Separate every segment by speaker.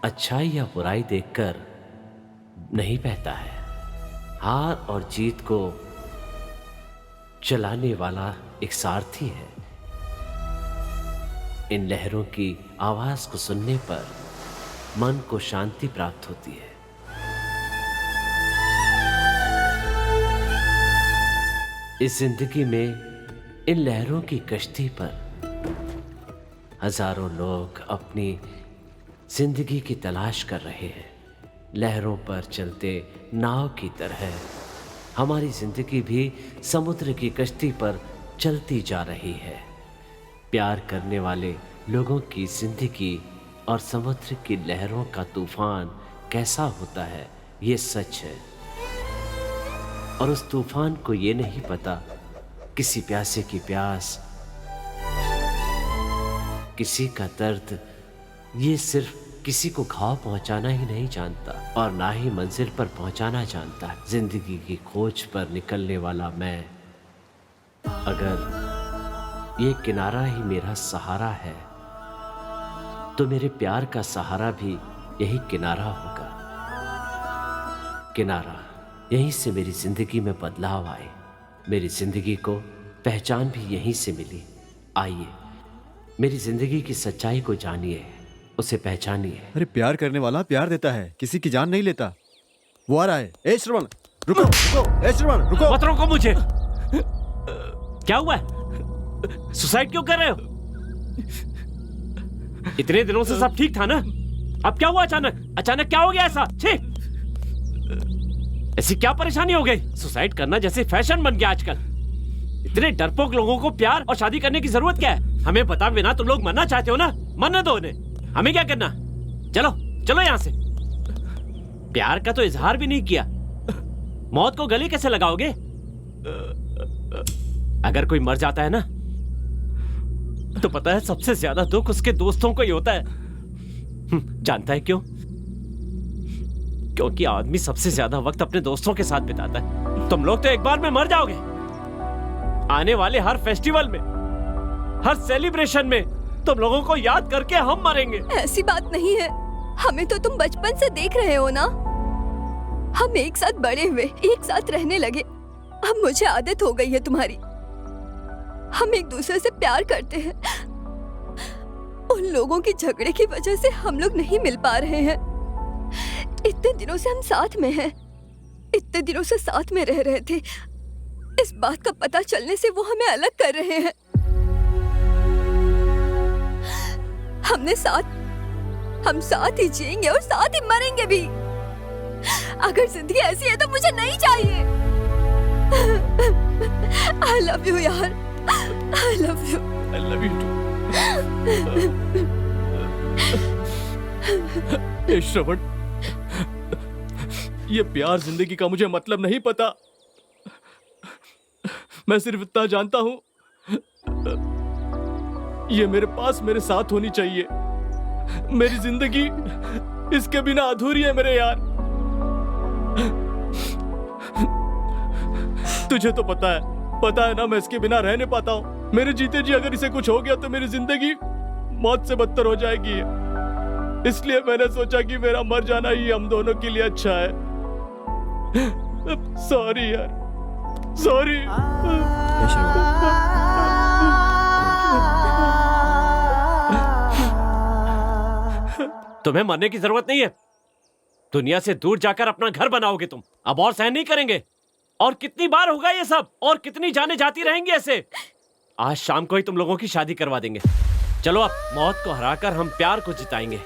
Speaker 1: अच्छाई या बुराई देखकर नहीं बहता है। हार और जीत को चलाने वाला एक सारथी है। इन लहरों की आवाज को सुनने पर मन को शांति प्राप्त होती है। इस जिंदगी में इन लहरों की कश्ती पर हजारों लोग अपनी जिंदगी की तलाश कर रहे हैं। लहरों पर चलते नाव की तरह हमारी जिंदगी भी समुद्र की कश्ती पर चलती जा रही है। प्यार करने वाले लोगों की जिंदगी और समुद्र की लहरों का तूफान कैसा होता है, ये सच है। और उस तूफान को ये नहीं पता किसी प्यासे की प्यास, किसी का दर्द, ये सिर्फ किसी को घाव पहुंचाना ही नहीं जानता और ना ही मंजिल पर पहुंचाना जानता है। जिंदगी की खोज पर निकलने वाला मैं, अगर ये किनारा ही मेरा सहारा है तो मेरे प्यार का सहारा भी यही किनारा होगा। किनारा, यहीं से मेरी जिंदगी में बदलाव आए। मेरी जिंदगी को पहचान भी यहीं से मिली। आइए मेरी जिंदगी की सच्चाई को जानिए, उसे पहचानिए।
Speaker 2: अरे प्यार करने वाला प्यार देता है, किसी की जान नहीं लेता। वो आ रहा है। ए श्रवण रुको, रुको, ए श्रवण रुको।
Speaker 1: मत रोको मुझे। क्या हुआ है? सुसाइड क्यों कर रहे हो? इतने दिनों से सब ठीक था ना, अब क्या हुआ अचानक क्या हो गया ऐसा? छी! ऐसी क्या परेशानी हो गई? सुसाइड करना जैसे फैशन बन गया आजकल। इतने डरपोक लोगों को प्यार और शादी करने की जरूरत क्या है? हमें बता बिना तुम लोग मरना चाहते हो ना, मरने दो उन्हें। हमें क्या करना? चलो चलो यहां से। प्यार का तो इजहार भी नहीं किया, मौत को गले कैसे लगाओगे? अगर कोई मर जाता है ना तो पता है सबसे ज्यादा दुख उसके दोस्तों को ही होता है। जानता है क्यों? क्योंकि आदमी सबसे ज्यादा वक्त अपने दोस्तों के साथ बिताता है। तुम लोग तो एक बार में मर जाओगे। आने वाले हर फेस्टिवल में, हर सेलिब्रेशन में तुम लोगों को याद करके हम मरेंगे।
Speaker 3: ऐसी बात नहीं है, हमें तो तुम बचपन से देख रहे हो ना। हम एक साथ बड़े हुए, एक साथ रहने लगे। अब मुझे आदत हो गई है तुम्हारी। हम एक दूसरे से प्यार करते हैं। उन लोगों की झगड़े की वजह से हम लोग नहीं मिल पा रहे हैं। इतने दिनों से हम साथ में हैं, इतने दिनों से साथ में रह रहे थे। इस बात का पता चलने से वो हमें अलग कर रहे हैं। हम साथ ही जिएंगे और साथ ही मरेंगे भी। अगर जिंदगी ऐसी है तो मुझे नहीं चाहिए। I love you यार, I love you.
Speaker 4: I love you too. ए श्रवण, ये प्यार जिंदगी का मुझे मतलब नहीं पता। मैं सिर्फ इतना जानता हूं, ये मेरे पास मेरे साथ होनी चाहिए। मेरी जिंदगी इसके बिना अधूरी है मेरे यार। तुझे तो पता है ना, मैं इसके बिना रह नहीं पाता हूँ। मेरे जीते जी अगर इसे कुछ हो गया तो मेरी जिंदगी मौत से बदतर हो जाएगी। इसलिए मैंने सोचा कि मेरा मर जाना ही हम दोनों के लिए अच्छा है। सॉरी यार, सॉरी।
Speaker 1: तुम्हें मरने की जरूरत नहीं है। दुनिया से दूर जाकर अपना घर बनाओगे तुम। अब और सहन नहीं करेंगे। और कितनी बार होगा ये सब? और कितनी जाने जाती रहेंगी ऐसे? आज शाम को ही तुम लोगों की शादी करवा देंगे। चलो अब मौत को हराकर हम प्यार को जिताएंगे।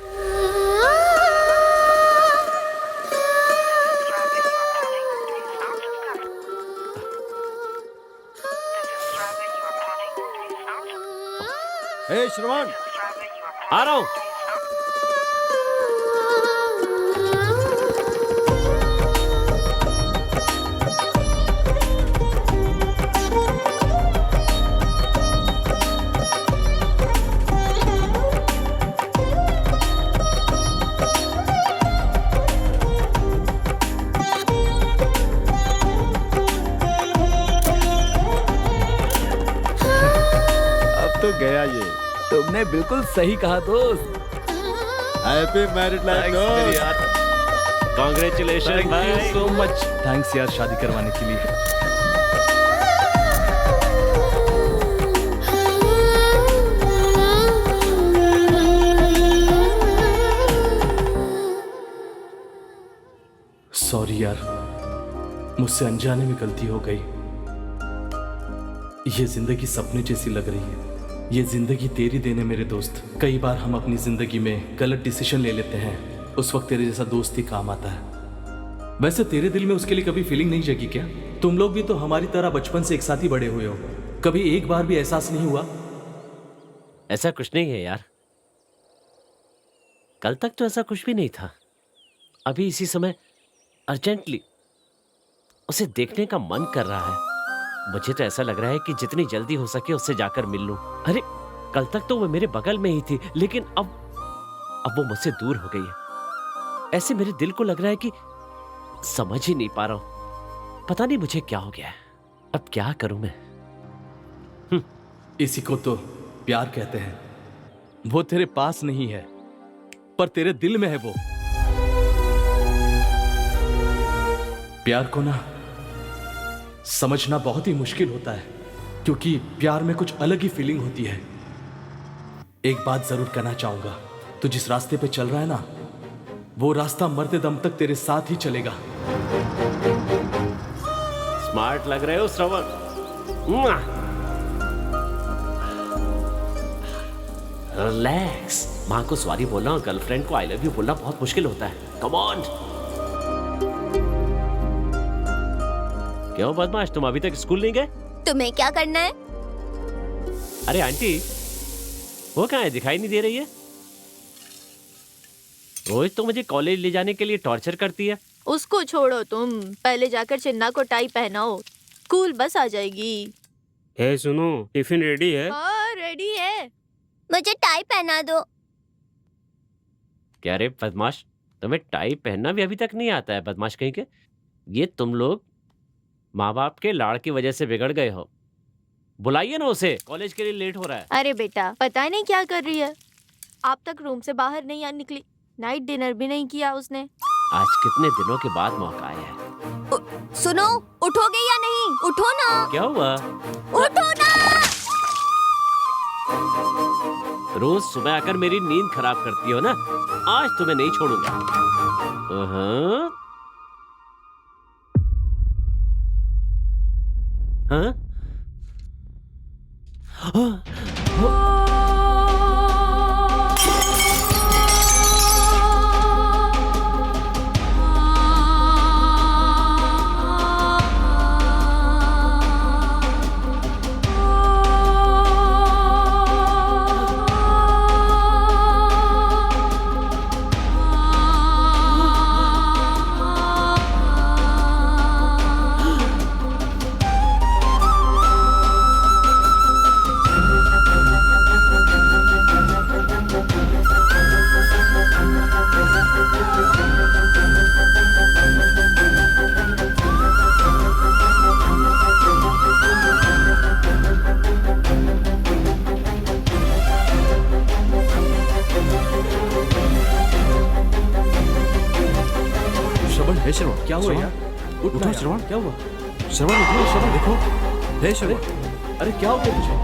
Speaker 2: ए श्रवण,
Speaker 1: आ रहा हूं।
Speaker 2: अब तो गया ये।
Speaker 5: तुमने बिल्कुल सही कहा दोस्त।
Speaker 2: हैप्पी मैरिड लाइफ
Speaker 4: मेरे यार,
Speaker 1: कॉन्ग्रेचुलेशन
Speaker 4: थैंक यू
Speaker 1: भाई।
Speaker 4: So much. थैंक्स यार शादी करवाने के लिए। सॉरी यार, मुझसे अनजाने में गलती हो गई। ये जिंदगी सपने जैसी लग रही है। ये जिंदगी तेरी देने मेरे दोस्त। कई बार हम अपनी जिंदगी में गलत डिसीजन ले लेते हैं, उस वक्त तेरे जैसा दोस्त ही काम आता है। वैसे तेरे दिल में उसके लिए कभी फीलिंग नहीं जगी क्या? तुम लोग भी तो हमारी तरह बचपन से एक साथ ही बड़े हुए हो। कभी एक बार भी एहसास नहीं हुआ?
Speaker 1: ऐसा कुछ नहीं है यार, कल तक तो ऐसा कुछ भी नहीं था। अभी इसी समय अर्जेंटली उसे देखने का मन कर रहा है। मुझे तो ऐसा लग रहा है कि जितनी जल्दी हो सके उससे जाकर मिल लूं। अरे कल तक तो वो मेरे बगल में ही थी, लेकिन अब वो मुझसे दूर हो गई है। ऐसे मेरे दिल को लग रहा है कि समझ ही नहीं पा रहा हूं। पता नहीं मुझे क्या हो गया है। अब क्या करूं मैं?
Speaker 4: इसी को तो प्यार कहते हैं। वो तेरे पास नहीं है, पर तेरे दिल में है वो। प्यार को ना समझना बहुत ही मुश्किल होता है, क्योंकि प्यार में कुछ अलग ही फीलिंग होती है। एक बात जरूर कहना चाहूंगा, तू जिस रास्ते पे चल रहा है ना, वो रास्ता मरते दम तक तेरे साथ ही चलेगा।
Speaker 1: स्मार्ट लग रहे हो श्रवण। रिलैक्स। माँ को सॉरी बोलना और गर्लफ्रेंड को आई लव यू बोलना बहुत मुश्किल होता है। Come on. क्यों बदमाश, तुम अभी तक स्कूल नहीं गए?
Speaker 3: तुम्हें क्या करना है?
Speaker 1: अरे आंटी, वो कहाँ है? दिखाई नहीं दे रही है। रोज तो मुझे कॉलेज ले जाने के लिए टॉर्चर करती है।
Speaker 5: उसको छोड़ो, तुम पहले जाकर चिन्ना को टाई पहनाओ, स्कूल बस आ जाएगी।
Speaker 6: हे सुनो, टिफिन रेडी है?
Speaker 5: हाँ रेडी है।
Speaker 3: मुझे टाई पहना दो।
Speaker 1: क्या रे बदमाश, तुम्हें टाई पहनना भी अभी तक नहीं आता है? बदमाश कहीं के। ये तुम लोग माँ बाप के लाड़ की वजह से बिगड़ गए हो। बुलाइए ना उसे, कॉलेज के लिए लेट हो रहा है।
Speaker 5: अरे बेटा, पता नहीं क्या कर रही है। आप तक रूम से बाहर नहीं निकली, नाइट डिनर भी नहीं किया उसने।
Speaker 1: आज कितने दिनों के बाद मौका आया है।
Speaker 3: सुनो, उठोगे या नहीं? उठो ना।
Speaker 1: क्या हुआ?
Speaker 3: उठो ना।
Speaker 1: रोज सुबह आकर मेरी नींद खराब करती हो ना, आज तुम्हें नहीं छोड़ूंगा। हाँ?
Speaker 2: हे श्रवण,
Speaker 4: क्या हुआ
Speaker 2: श्रवण,
Speaker 4: यार? उठना
Speaker 2: उठो
Speaker 4: यार।
Speaker 2: श्रवण।
Speaker 4: क्या हुआ?
Speaker 2: श्रवण उठो, श्रवण देखो। हे श्रवण,
Speaker 4: अरे क्या हो गया तुझे?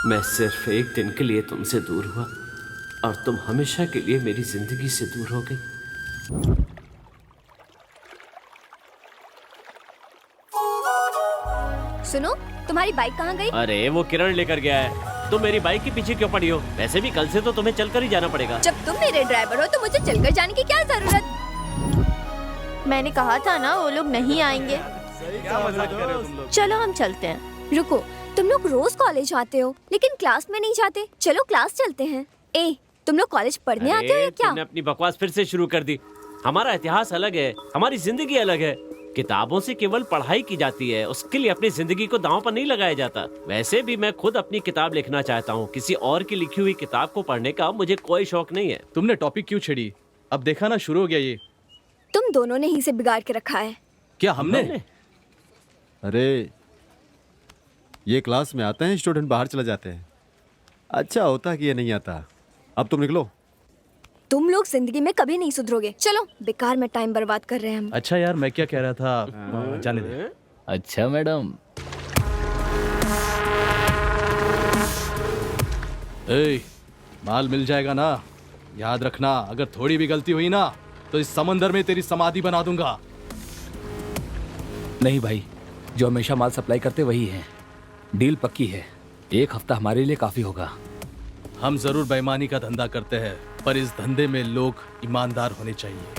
Speaker 1: मैं सिर्फ एक दिन के लिए तुमसे दूर हुआ और तुम हमेशा के लिए मेरी जिंदगी से दूर हो गई।
Speaker 3: सुनो, तुम्हारी बाइक कहाँ गई?
Speaker 1: अरे वो किरण लेकर गया है। तुम मेरी बाइक के पीछे क्यों पड़ी हो? वैसे भी कल से तो तुम्हें चलकर ही जाना पड़ेगा।
Speaker 3: जब तुम मेरे ड्राइवर हो तो मुझे चलकर जाने की क्या जरूरत?
Speaker 5: मैंने कहा था ना वो लोग नहीं आएंगे।
Speaker 4: क्या मजाक कर रहे हो तुम लोग?
Speaker 5: चलो हम चलते हैं।
Speaker 3: रुको, तुम लोग रोज कॉलेज आते हो लेकिन क्लास में नहीं जाते। चलो क्लास चलते हैं। ए, तुम लोग कॉलेज पढ़ने आते हो या
Speaker 1: अरे
Speaker 3: क्या?
Speaker 1: तुमने अपनी बकवास फिर से शुरू कर दी। हमारा इतिहास अलग है, हमारी जिंदगी अलग है। किताबों से केवल पढ़ाई की जाती है, उसके लिए अपनी जिंदगी को दांव पर नहीं लगाया जाता। वैसे भी मैं खुद अपनी किताब लिखना चाहता हूँ, किसी और की लिखी हुई किताब को पढ़ने का मुझे कोई शौक नहीं है।
Speaker 4: तुमने टॉपिक क्यों छेड़ी? अब देखा ना, शुरू हो गया ये।
Speaker 3: तुम दोनों ने ही से बिगाड़ के रखा है।
Speaker 4: क्या हमने?
Speaker 2: अरे ये क्लास में आते हैं स्टूडेंट, बाहर चले जाते हैं। अच्छा होता कि ये नहीं आता। अब तुम निकलो।
Speaker 3: तुम लोग जिंदगी में कभी नहीं सुधरोगे। चलो, बेकार में टाइम बर्बाद कर रहे हैं हम।
Speaker 4: अच्छा यार, मैं क्या कह रहा था, जाने दे।
Speaker 7: अच्छा मैडम।
Speaker 4: ए, माल मिल जाएगा ना? याद रखना, अगर थोड़ी भी गलती हुई ना तो इस समंदर में तेरी समाधि बना दूंगा।
Speaker 7: नहीं भाई, जो हमेशा माल सप्लाई करते वही हैं। डील पक्की है, 1 हफ्ता हमारे लिए काफी होगा।
Speaker 4: हम जरूर बेईमानी का धंधा करते हैं, पर इस धंधे में लोग ईमानदार होने चाहिए।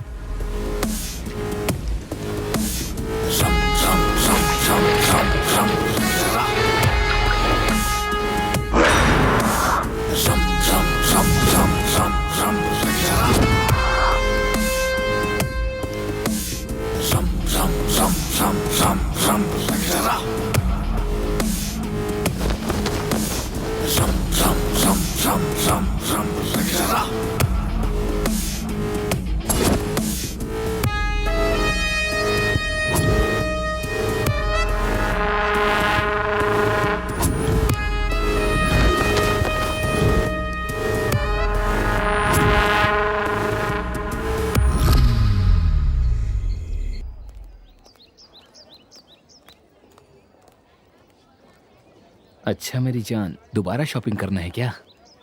Speaker 7: अच्छा मेरी जान, दोबारा शॉपिंग करना है क्या?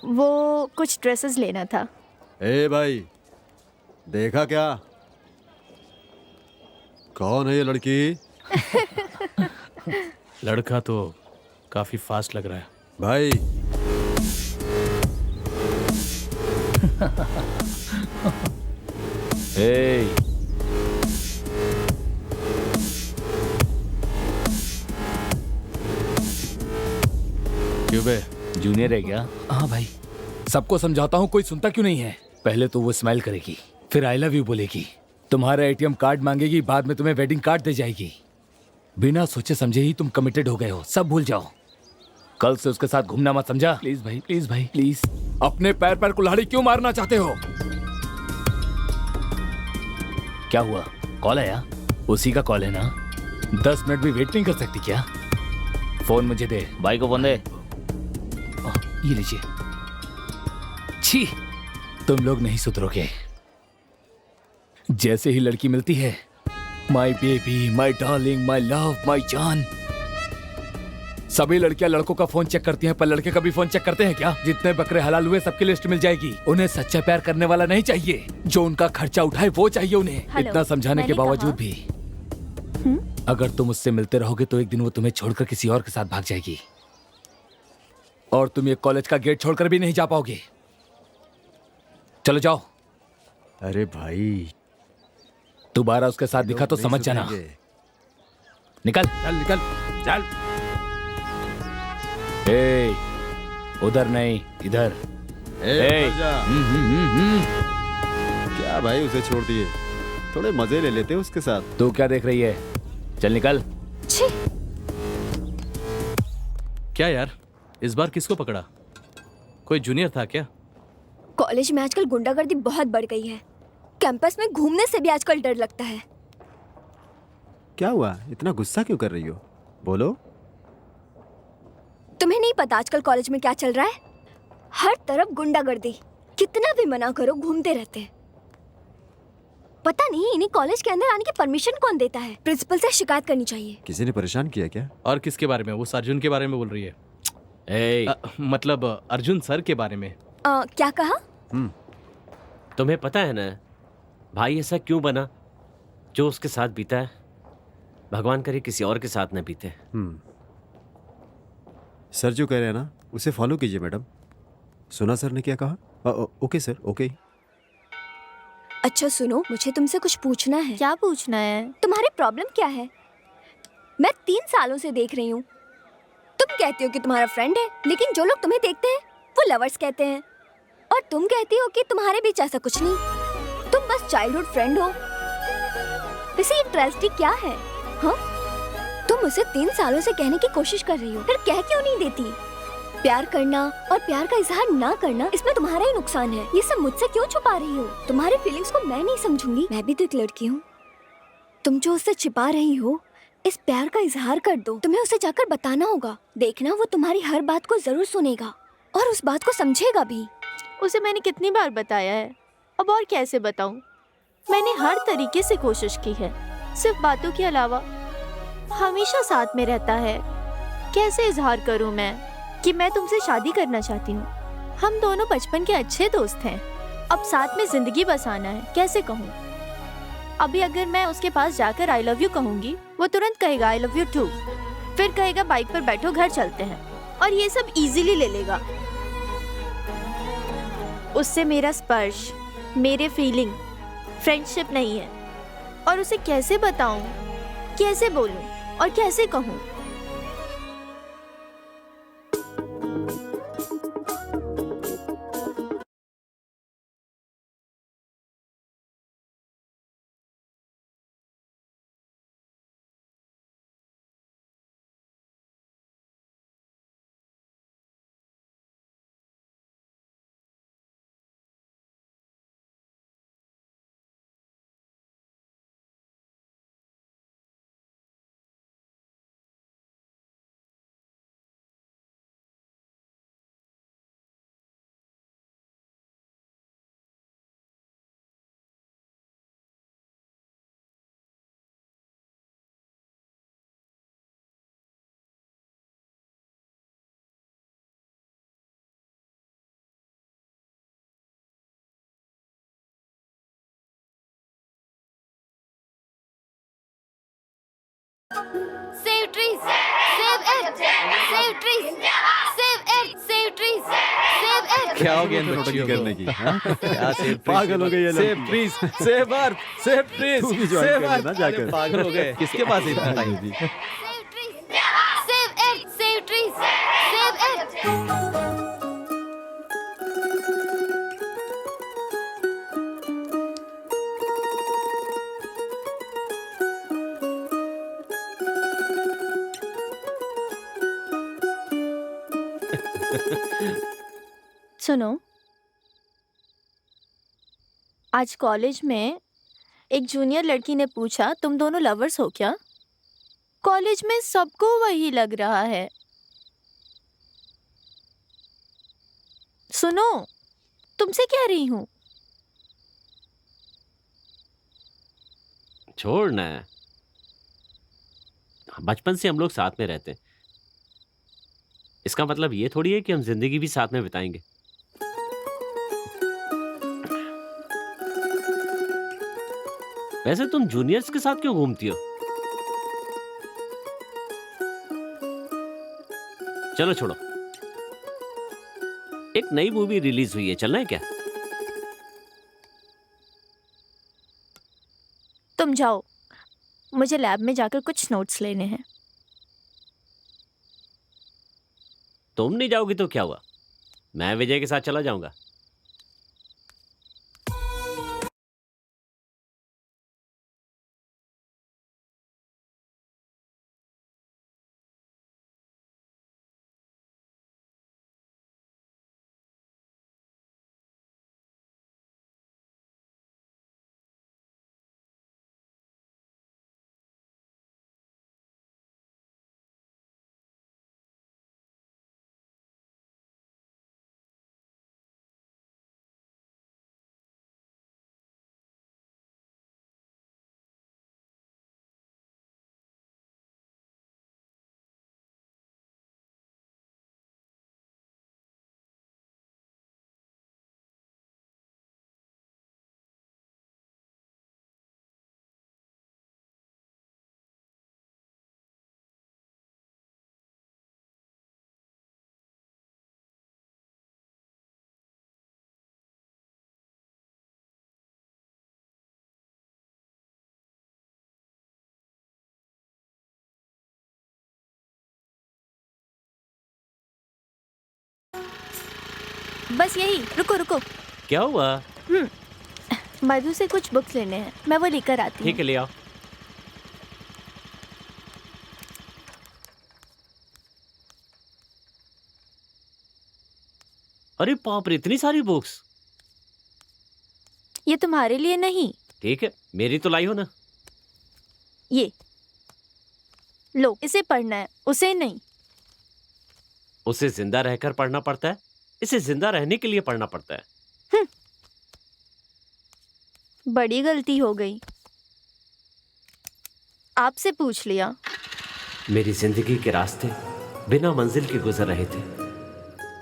Speaker 5: वो कुछ ड्रेसेस लेना था।
Speaker 2: ए भाई, देखा क्या? कौन है ये लड़की?
Speaker 4: लड़का तो काफी फास्ट लग रहा है
Speaker 2: भाई
Speaker 7: ए,
Speaker 4: क्यों बे?
Speaker 7: जूनियर है क्या? हाँ भाई, सबको समझाता हूँ, कोई सुनता क्यों नहीं है? पहले तो वो स्माइल करेगी, फिर आई लव यू बोलेगी, तुम्हारा एटीएम कार्ड मांगेगी, बाद में तुम्हें वेडिंग कार्ड दे जाएगी। बिना सोचे समझे ही तुम कमिटेड हो गए हो, सब भूल जाओ। कल से उसके साथ घूमना मत, समझा? प्लीज भाई, प्लीज भाई, प्लीज। अपने पैर पर कुल्हाड़ी क्यों मारना चाहते हो? क्या हुआ? कॉल आया? उसी का कॉल है ना? 10 मिनट भी वेट नहीं कर सकती क्या? फोन मुझे दे। भाई को फोन दे। ये लीजिए। छी, तुम लोग नहीं सुधरोगे। जैसे ही लड़की मिलती है, my baby, my darling, my love, my जान। सभी लड़कियां लड़कों का फोन चेक करती हैं, पर लड़के कभी फोन चेक करते हैं क्या? जितने बकरे हलाल हुए सबकी लिस्ट मिल जाएगी। उन्हें सच्चा प्यार करने वाला नहीं चाहिए, जो उनका खर्चा उठाए वो चाहिए उन्हें।
Speaker 5: हेलो,
Speaker 7: इतना समझाने के
Speaker 5: मैंने
Speaker 7: बावजूद
Speaker 5: कहा।
Speaker 7: भी अगर तुम उससे मिलते रहोगे तो एक दिन वो तुम्हें छोड़कर किसी और के साथ भाग जाएगी, और तुम ये कॉलेज का गेट छोड़कर भी नहीं जा पाओगे। चलो जाओ।
Speaker 2: अरे भाई,
Speaker 7: दोबारा उसके साथ दिखा तो
Speaker 2: नहीं
Speaker 7: समझ जाना।
Speaker 2: सुधरेंगे।
Speaker 7: निकल
Speaker 2: चल निकल चल।
Speaker 7: ए, उधर नहीं, इधर।
Speaker 2: ए, जा। क्या भाई, उसे छोड़ दिए, थोड़े मजे ले लेते उसके साथ।
Speaker 7: तू क्या देख रही है? चल निकल।
Speaker 3: छी,
Speaker 4: क्या यार, इस बार किसको पकड़ा? कोई जूनियर था क्या?
Speaker 3: कॉलेज में आजकल गुंडागर्दी बहुत बढ़ गई है। कैंपस में घूमने से भी आजकल डर लगता है।
Speaker 2: क्या हुआ, इतना गुस्सा क्यों कर रही हो? बोलो।
Speaker 3: तुम्हें नहीं पता आजकल कॉलेज में क्या चल रहा है? हर तरफ गुंडागर्दी, कितना भी मना करो घूमते रहते हैं। पता नहीं इन्हें कॉलेज के अंदर आने की परमिशन कौन देता है? प्रिंसिपल से शिकायत करनी चाहिए।
Speaker 2: किसी ने परेशान किया क्या?
Speaker 4: और किसके बारे में? वो अर्जुन के बारे में बोल रही है।
Speaker 1: ए,
Speaker 4: मतलब अर्जुन सर के बारे में।
Speaker 3: क्या कहा?
Speaker 1: तुम्हें पता है ना भाई ऐसा क्यों बना? जो उसके साथ बीता है, भगवान करे किसी और के साथ न बीते।
Speaker 2: सर जो कह रहे हैं ना, उसे फॉलो कीजिए मैडम। सुना सर ने क्या कहा? Okay sir, okay.
Speaker 3: अच्छा सुनो, मुझे तुमसे कुछ पूछना है।
Speaker 5: क्या पूछना है?
Speaker 3: तुम्हारी प्रॉब्लम क्या है? मैं 3 सालों से देख रही हूँ। तुम कहती हो कि तुम्हारा फ्रेंड है, लेकिन जो लोग तुम्हें देखते हैं वो लवर्स कहते हैं, और तुम कहती हो कि तुम्हारे बीच ऐसा कुछ नहीं, तुम बस चाइल्डहुड फ्रेंड हो। वैसे ये ट्रेजेडी क्या है? हाँ, तुम मुझे 3 सालों से कहने की कोशिश कर रही हो, फिर कह क्यों नहीं देती? प्यार करना और प्यार का इजहार ना करना, इसमें तुम्हारा ही नुकसान है। ये सब मुझसे क्यों छुपा रही हो? तुम्हारे फीलिंग्स को मैं नहीं समझूंगी। मैं भी तो एक लड़की हूँ। तुम जो उससे छिपा रही हो, इस प्यार का इजहार कर दो। तुम्हें उसे जाकर बताना होगा। देखना, वो तुम्हारी हर बात को जरूर सुनेगा और उस बात को समझेगा भी।
Speaker 5: उसे मैंने कितनी बार बताया है, अब और कैसे बताऊं? मैंने हर तरीके से कोशिश की है, सिर्फ बातों के अलावा। हमेशा साथ में रहता है। कैसे इजहार करूं मैं कि मैं तुमसे शादी करना चाहती हूँ? हम दोनों बचपन के अच्छे दोस्त हैं, अब साथ में जिंदगी बसाना है। कैसे कहूँ? अभी अगर मैं उसके पास जाकर आई लव यू कहूंगी, वो तुरंत कहेगा आई लव यू टू। फिर कहेगा बाइक पर बैठो, घर चलते हैं, और ये सब इजीली ले लेगा। उससे मेरा स्पर्श, मेरे फीलिंग, फ्रेंडशिप नहीं है। और उसे कैसे बताऊं, कैसे बोलूं और कैसे कहूं?
Speaker 8: Save trees! Save it! Save trees! Save it! Save trees! Save it!
Speaker 2: क्या हो गया इन बच्चों की करने की? हाँ?
Speaker 4: क्या सेव
Speaker 2: पागल हो गई ये
Speaker 4: सेव
Speaker 2: लड़की।
Speaker 4: Trees, save earth, save trees,
Speaker 2: तू भी ज्वाइन
Speaker 4: सेव
Speaker 2: कर लेना
Speaker 4: अर्थ।
Speaker 2: जाकर।
Speaker 4: अरे पागल हो गए, किसके पास है इतना time?
Speaker 8: Save trees! Save it! Save trees! Save it!
Speaker 5: सुनो, आज कॉलेज में एक जूनियर लड़की ने पूछा, तुम दोनों लवर्स हो क्या? कॉलेज में सबको वही लग रहा है। सुनो, तुमसे कह रही हूँ।
Speaker 1: छोड़ ना, बचपन से हम लोग साथ में रहते हैं। इसका मतलब ये थोड़ी है कि हम जिंदगी भी साथ में बिताएंगे। वैसे तुम जूनियर्स के साथ क्यों घूमती हो? चलो छोड़ो, एक नई मूवी रिलीज हुई है, चलना है क्या?
Speaker 5: तुम जाओ, मुझे लैब में जाकर कुछ नोट्स लेने हैं।
Speaker 1: तुम नहीं जाओगी तो क्या हुआ, मैं विजय के साथ चला जाऊंगा।
Speaker 5: बस यही, रुको रुको।
Speaker 1: क्या हुआ?
Speaker 5: मधु से कुछ बुक्स लेने हैं, मैं वो लेकर आती हूँ।
Speaker 1: ठीक है, ले आओ। अरे बाप रे, इतनी सारी बुक्स।
Speaker 5: ये तुम्हारे लिए नहीं,
Speaker 1: ठीक है, मेरी तो लाई हो ना।
Speaker 5: ये लो, इसे पढ़ना है, उसे नहीं।
Speaker 1: उसे जिंदा रहकर पढ़ना पड़ता है, इसे जिंदा रहने के लिए पढ़ना पड़ता है।
Speaker 5: बड़ी गलती हो गई, आपसे पूछ लिया।
Speaker 1: मेरी जिंदगी के रास्ते बिना मंजिल के गुजर रहे थे।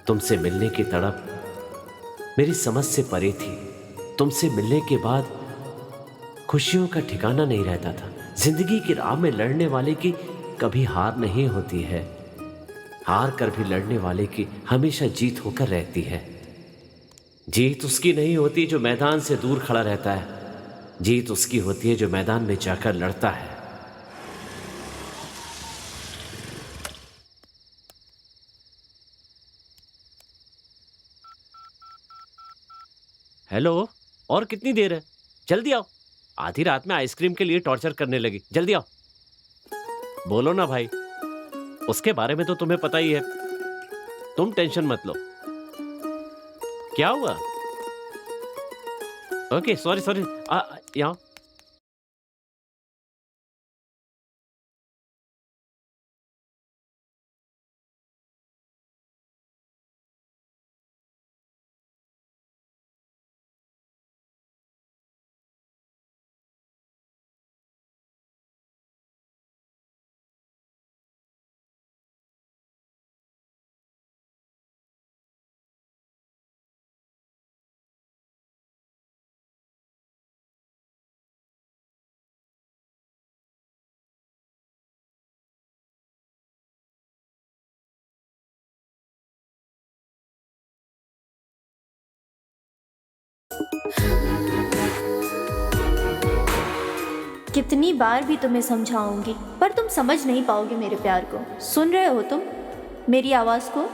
Speaker 1: तुमसे मिलने की तड़प मेरी समझ से परे थी। तुमसे मिलने के बाद खुशियों का ठिकाना नहीं रहता था। जिंदगी की राह में लड़ने वाले की कभी हार नहीं होती है, हार कर भी लड़ने वाले की हमेशा जीत होकर रहती है। जीत उसकी नहीं होती जो मैदान से दूर खड़ा रहता है, जीत उसकी होती है जो मैदान में जाकर लड़ता है। हेलो, और कितनी देर है? जल्दी आओ, आधी रात में आइसक्रीम के लिए टॉर्चर करने लगी। जल्दी आओ, बोलो ना भाई। उसके बारे में तो तुम्हें पता ही है, तुम टेंशन मत लो। क्या हुआ? ओके, सॉरी सॉरी, यहाँ।
Speaker 5: कितनी बार भी तुम्हें समझाऊंगी, पर तुम समझ नहीं पाओगे मेरे प्यार को। सुन रहे हो तुम मेरी आवाज़ को,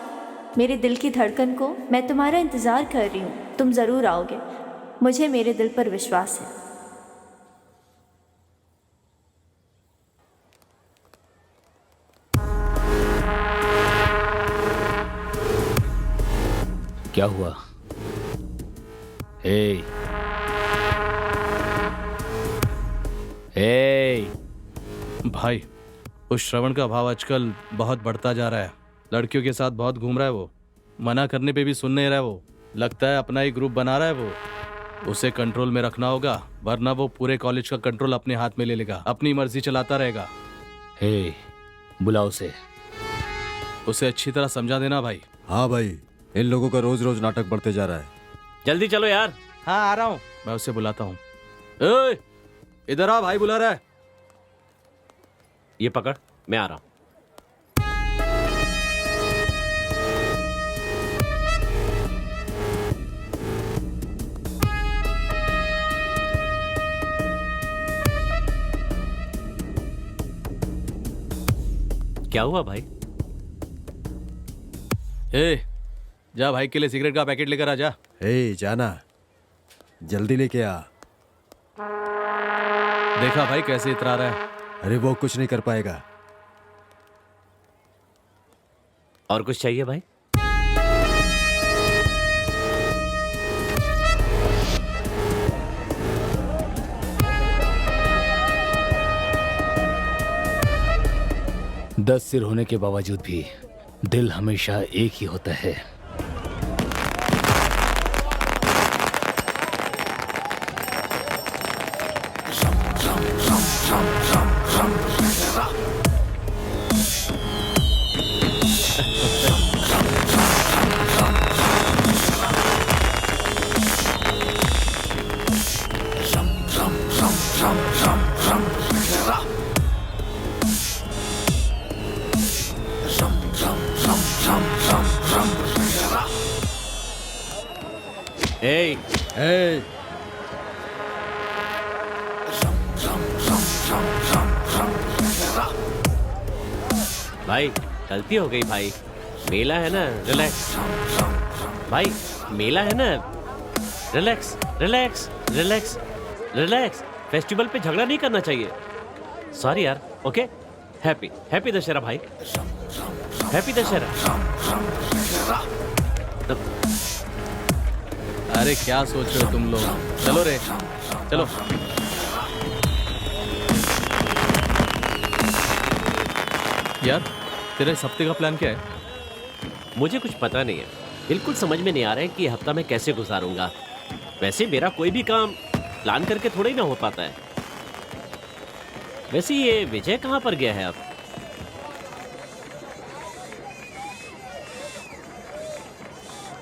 Speaker 5: मेरे दिल की धड़कन को? मैं तुम्हारा इंतज़ार कर रही हूँ, तुम ज़रूर आओगे, मुझे मेरे दिल पर विश्वास है।
Speaker 7: क्या हुआ? हे
Speaker 4: भाई, उस श्रवण का भाव आजकल बहुत बढ़ता जा रहा है। लड़कियों के साथ बहुत घूम रहा है वो, मना करने पे भी सुन नहीं रहा है वो। लगता है अपना ही ग्रुप बना रहा है वो। उसे कंट्रोल में रखना होगा, वरना वो पूरे कॉलेज का कंट्रोल अपने हाथ में ले लेगा, अपनी मर्जी चलाता रहेगा।
Speaker 7: हे, बुलाओ उसे।
Speaker 4: उसे अच्छी तरह समझा देना भाई।
Speaker 2: हाँ भाई, इन लोगों का रोज रोज नाटक बढ़ते जा रहा है।
Speaker 1: जल्दी चलो यार।
Speaker 4: हाँ, आ रहा हूँ, मैं उसे बुलाता हूँ। इधर आ, भाई बुला रहा है।
Speaker 1: ये पकड़, मैं आ रहा हूं। क्या हुआ भाई?
Speaker 4: जा भाई के लिए सिगरेट का पैकेट लेकर आ जा।
Speaker 2: जाना, जल्दी लेके आ।
Speaker 4: देखा भाई कैसे इतरा रहा है।
Speaker 2: अरे वो कुछ नहीं कर पाएगा।
Speaker 1: और कुछ चाहिए भाई?
Speaker 7: दस सिर होने के बावजूद भी दिल हमेशा एक ही होता है।
Speaker 1: भाई गलती हो गई भाई, मेला है ना, रिलैक्स। भाई मेला है ना, relax relax relax relax. Festival पे झगड़ा नहीं करना चाहिए। सॉरी यार। ओके, हैप्पी हैप्पी दशहरा भाई, हैप्पी दशहरा।
Speaker 4: अरे क्या सोच रहे हो तुम लोग? चलो रे, चलो। यार तेरे इस हफ्ते का प्लान क्या है?
Speaker 1: मुझे कुछ पता नहीं है, बिल्कुल समझ में नहीं आ रहा है कि ये हफ्ता मैं कैसे गुजारूंगा। वैसे मेरा कोई भी काम प्लान करके थोड़ा ही ना हो पाता है। वैसे ये विजय कहाँ पर गया है अब?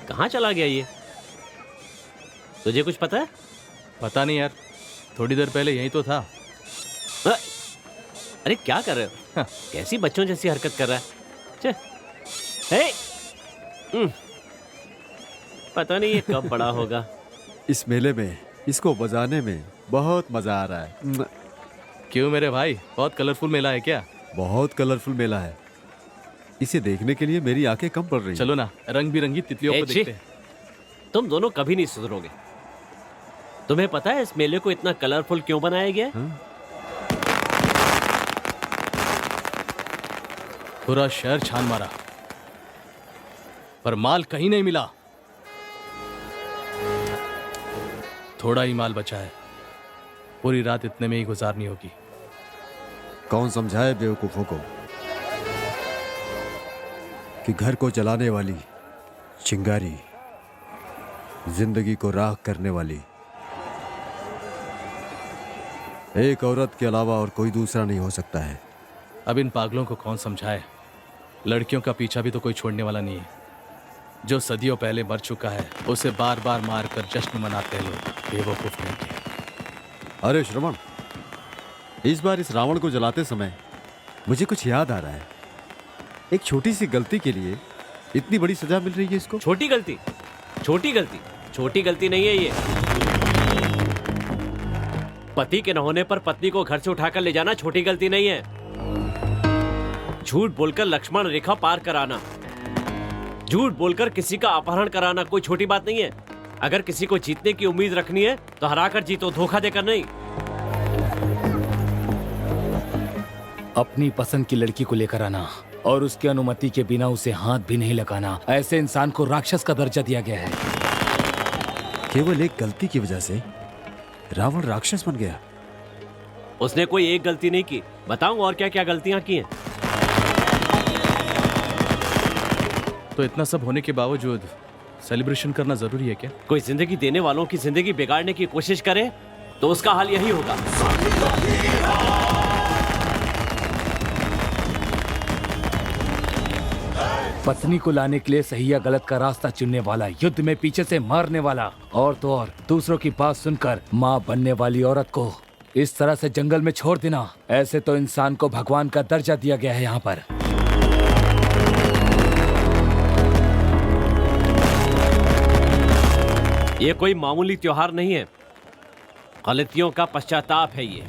Speaker 1: कहाँ चला गया ये? तुझे कुछ पता है?
Speaker 4: पता नहीं यार, थोड़ी देर पहले यही तो था।
Speaker 1: अरे क्या कर रहे हो? कैसी बच्चों जैसी हरकत कर रहा है? चे, पता नहीं ये कब बड़ा होगा।
Speaker 2: इस मेले में इसको बजाने में बहुत मजा आ रहा है।
Speaker 4: क्यों मेरे भाई, बहुत कलरफुल मेला है क्या?
Speaker 2: बहुत कलरफुल मेला है। इसे देखने के लिए मेरी आंखें कम पड़ रही हैं।
Speaker 4: चलो ना, रंग बिरंगी तितलियों को देखते हैं।
Speaker 1: तुम दोनों कभी नहीं सुधरोगे। तुम्हें पता है इस मेले को इतना कलरफुल क्यों बनाया गया है?
Speaker 4: पूरा शहर छान मारा पर माल कहीं नहीं मिला। थोड़ा ही माल बचा है, पूरी रात इतने में ही गुजारनी होगी।
Speaker 2: कौन समझाए बेवकूफों को कि घर को जलाने वाली चिंगारी जिंदगी को राख करने वाली एक औरत के अलावा और कोई दूसरा नहीं हो सकता है।
Speaker 4: अब इन पागलों को कौन समझाए? लड़कियों का पीछा भी तो कोई छोड़ने वाला नहीं है। जो सदियों पहले मर चुका है उसे बार बार मार कर जश्न मनाते हैं लोग, बेवकूफ नहीं के।
Speaker 2: अरे श्रवण, इस बार इस रावण को जलाते समय मुझे कुछ याद आ रहा है। एक छोटी सी गलती के लिए इतनी बड़ी सजा मिल रही है इसको।
Speaker 1: छोटी गलती? छोटी गलती? छोटी गलती नहीं है ये। पति के न होने पर पत्नी को घर से उठाकर ले जाना छोटी गलती नहीं है। झूठ बोलकर लक्ष्मण रेखा पार कराना, झूठ बोलकर किसी का अपहरण कराना कोई छोटी बात नहीं है। अगर किसी को जीतने की उम्मीद रखनी है तो हराकर जीतो, धोखा देकर नहीं।
Speaker 7: अपनी पसंद की लड़की को लेकर आना और उसकी अनुमति के बिना उसे हाथ भी नहीं लगाना, ऐसे इंसान को राक्षस का दर्जा दिया गया है।
Speaker 2: केवल एक गलती की वजह से रावण राक्षस बन गया।
Speaker 1: उसने कोई एक गलती नहीं की। बताऊं और क्या क्या गलतियां की हैं?
Speaker 4: तो इतना सब होने के बावजूद सेलिब्रेशन करना जरूरी है क्या?
Speaker 1: कोई जिंदगी देने वालों की जिंदगी बिगाड़ने की कोशिश करे तो उसका हाल यही होगा।
Speaker 7: पत्नी को लाने के लिए सही या गलत का रास्ता चुनने वाला, युद्ध में पीछे से मारने वाला और तो और दूसरों की बात सुनकर माँ बनने वाली औरत को इस तरह से जंगल में छोड़ देना, ऐसे तो इंसान को भगवान का दर्जा दिया गया है यहाँ पर।
Speaker 1: ये कोई मामूली त्योहार नहीं है, गलतियों का पश्चाताप है ये।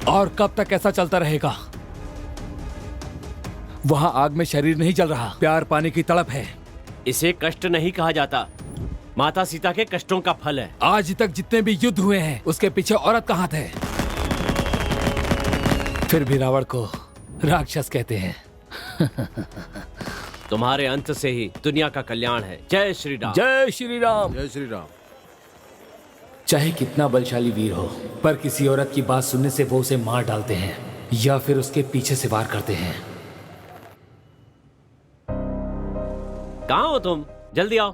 Speaker 7: और कब तक ऐसा चलता रहेगा? वहाँ आग में शरीर नहीं जल रहा, प्यार पाने की तड़प है।
Speaker 1: इसे कष्ट नहीं कहा जाता, माता सीता के कष्टों का फल है।
Speaker 7: आज तक जितने भी युद्ध हुए हैं उसके पीछे औरत कहाँ थे? फिर भी रावण को राक्षस कहते हैं।
Speaker 1: तुम्हारे अंत से ही दुनिया का कल्याण है। जय श्री राम।
Speaker 7: जय श्री राम।
Speaker 2: जय श्री राम।
Speaker 7: चाहे कितना बलशाली वीर हो, पर किसी औरत की बात सुनने से वो उसे मार डालते हैं या फिर उसके पीछे से वार करते हैं।
Speaker 1: कहाँ हो तुम? जल्दी आओ।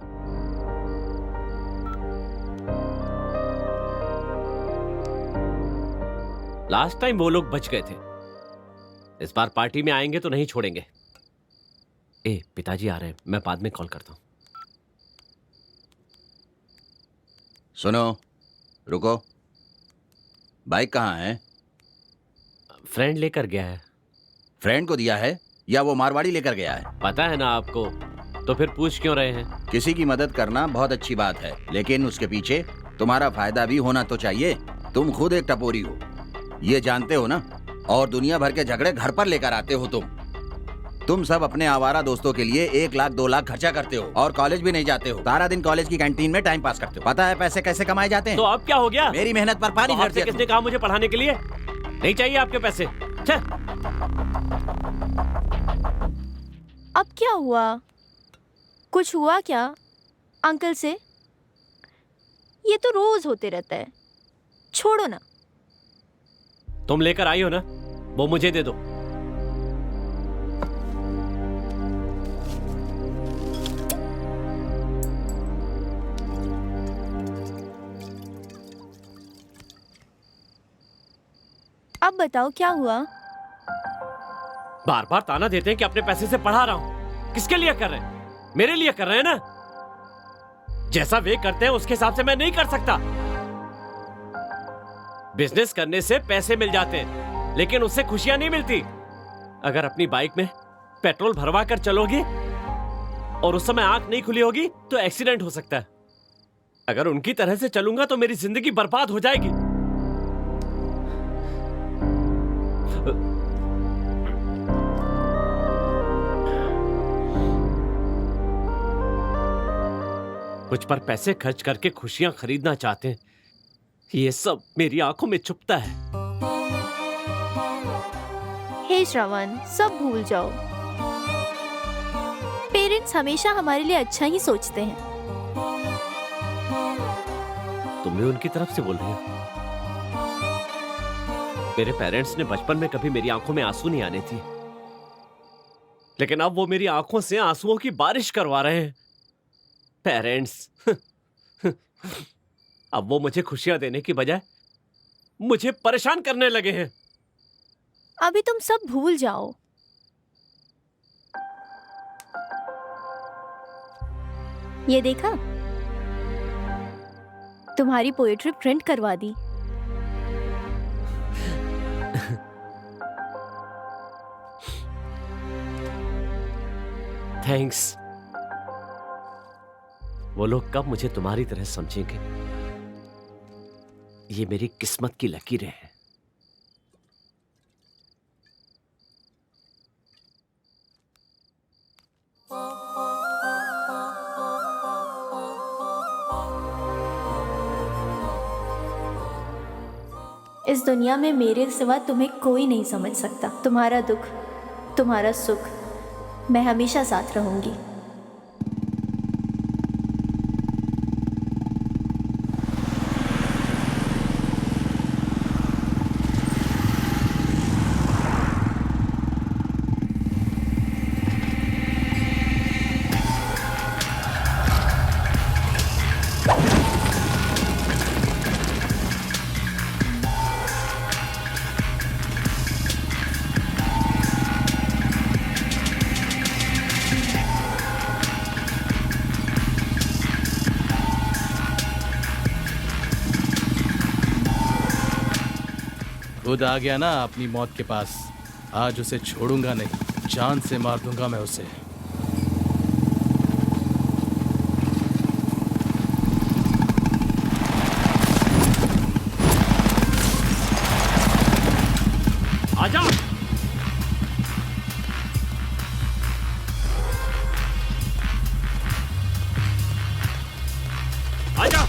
Speaker 1: लास्ट टाइम वो लोग बच गए थे, इस बार पार्टी में आएंगे तो नहीं छोड़ेंगे। पिताजी आ रहे हैं, मैं बाद में कॉल करता हूं।
Speaker 9: सुनो, रुको। बाइक कहाँ है?
Speaker 1: फ्रेंड लेकर गया है।
Speaker 9: फ्रेंड को दिया है या वो मारवाड़ी लेकर गया है?
Speaker 1: पता है ना आपको, तो फिर पूछ क्यों रहे हैं?
Speaker 9: किसी की मदद करना बहुत अच्छी बात है, लेकिन उसके पीछे तुम्हारा फायदा भी होना तो चाहिए। तुम खुद एक टपोरी हो, ये जानते हो ना, और दुनिया भर के झगड़े घर पर लेकर आते हो। तुम सब अपने आवारा दोस्तों के लिए 1 लाख 2 लाख खर्चा करते हो और कॉलेज भी नहीं जाते हो। सारा दिन कॉलेज की कैंटीन में टाइम पास करते हो। पता है पैसे कैसे कमाए जाते हैं?
Speaker 1: तो अब क्या हो गया?
Speaker 9: मेरी मेहनत पर पानी फेर दिया।
Speaker 1: किसने कहा मुझे पढ़ाने के लिए? नहीं चाहिए आपके पैसे।
Speaker 5: अब क्या हुआ? कुछ हुआ क्या अंकल से? ये तो रोज होते रहता है, छोड़ो ना।
Speaker 1: तुम लेकर आई हो ना, वो मुझे दे दो।
Speaker 5: अब बताओ क्या हुआ?
Speaker 1: बार बार ताना देते हैं कि अपने पैसे से पढ़ा रहा हूं। किसके लिए कर रहे हैं? मेरे लिए कर रहे हैं ना। जैसा वे करते हैं उसके हिसाब से मैं नहीं कर सकता। बिजनेस करने से पैसे मिल जाते हैं, लेकिन उससे खुशियां नहीं मिलती। अगर अपनी बाइक में पेट्रोल भरवा कर चलोगे और उस समय आंख नहीं खुली होगी तो एक्सीडेंट हो सकता है। अगर उनकी तरह से चलूंगा तो मेरी जिंदगी बर्बाद हो जाएगी। कुछ पर पैसे खर्च करके खुशियां खरीदना चाहते हैं। ये सब मेरी आंखों में चुभता है।
Speaker 5: हे श्रवण, सब भूल जाओ। पेरेंट्स हमेशा हमारे लिए अच्छा ही सोचते हैं।
Speaker 1: तुम भी उनकी तरफ से बोल रही हो? मेरे पेरेंट्स ने बचपन में कभी मेरी आंखों में आंसू नहीं आने दिए, लेकिन अब वो मेरी आंखों से आंसुओं की बारिश करवा रहे हैं। पेरेंट्स अब वो मुझे खुशियां देने की बजाय मुझे परेशान करने लगे हैं।
Speaker 5: अभी तुम सब भूल जाओ। ये देखा, तुम्हारी पोएट्री प्रिंट करवा दी।
Speaker 1: थैंक्स। वो लोग कब मुझे तुम्हारी तरह समझेंगे? ये मेरी किस्मत की लकीरें हैं।
Speaker 5: इस दुनिया में मेरे सिवा तुम्हें कोई नहीं समझ सकता। तुम्हारा दुख, तुम्हारा सुख, मैं हमेशा साथ रहूंगी।
Speaker 4: खुद आ गया ना अपनी मौत के पास। आज उसे छोड़ूंगा नहीं, जान से मार दूंगा मैं उसे।
Speaker 1: आजा। आजा।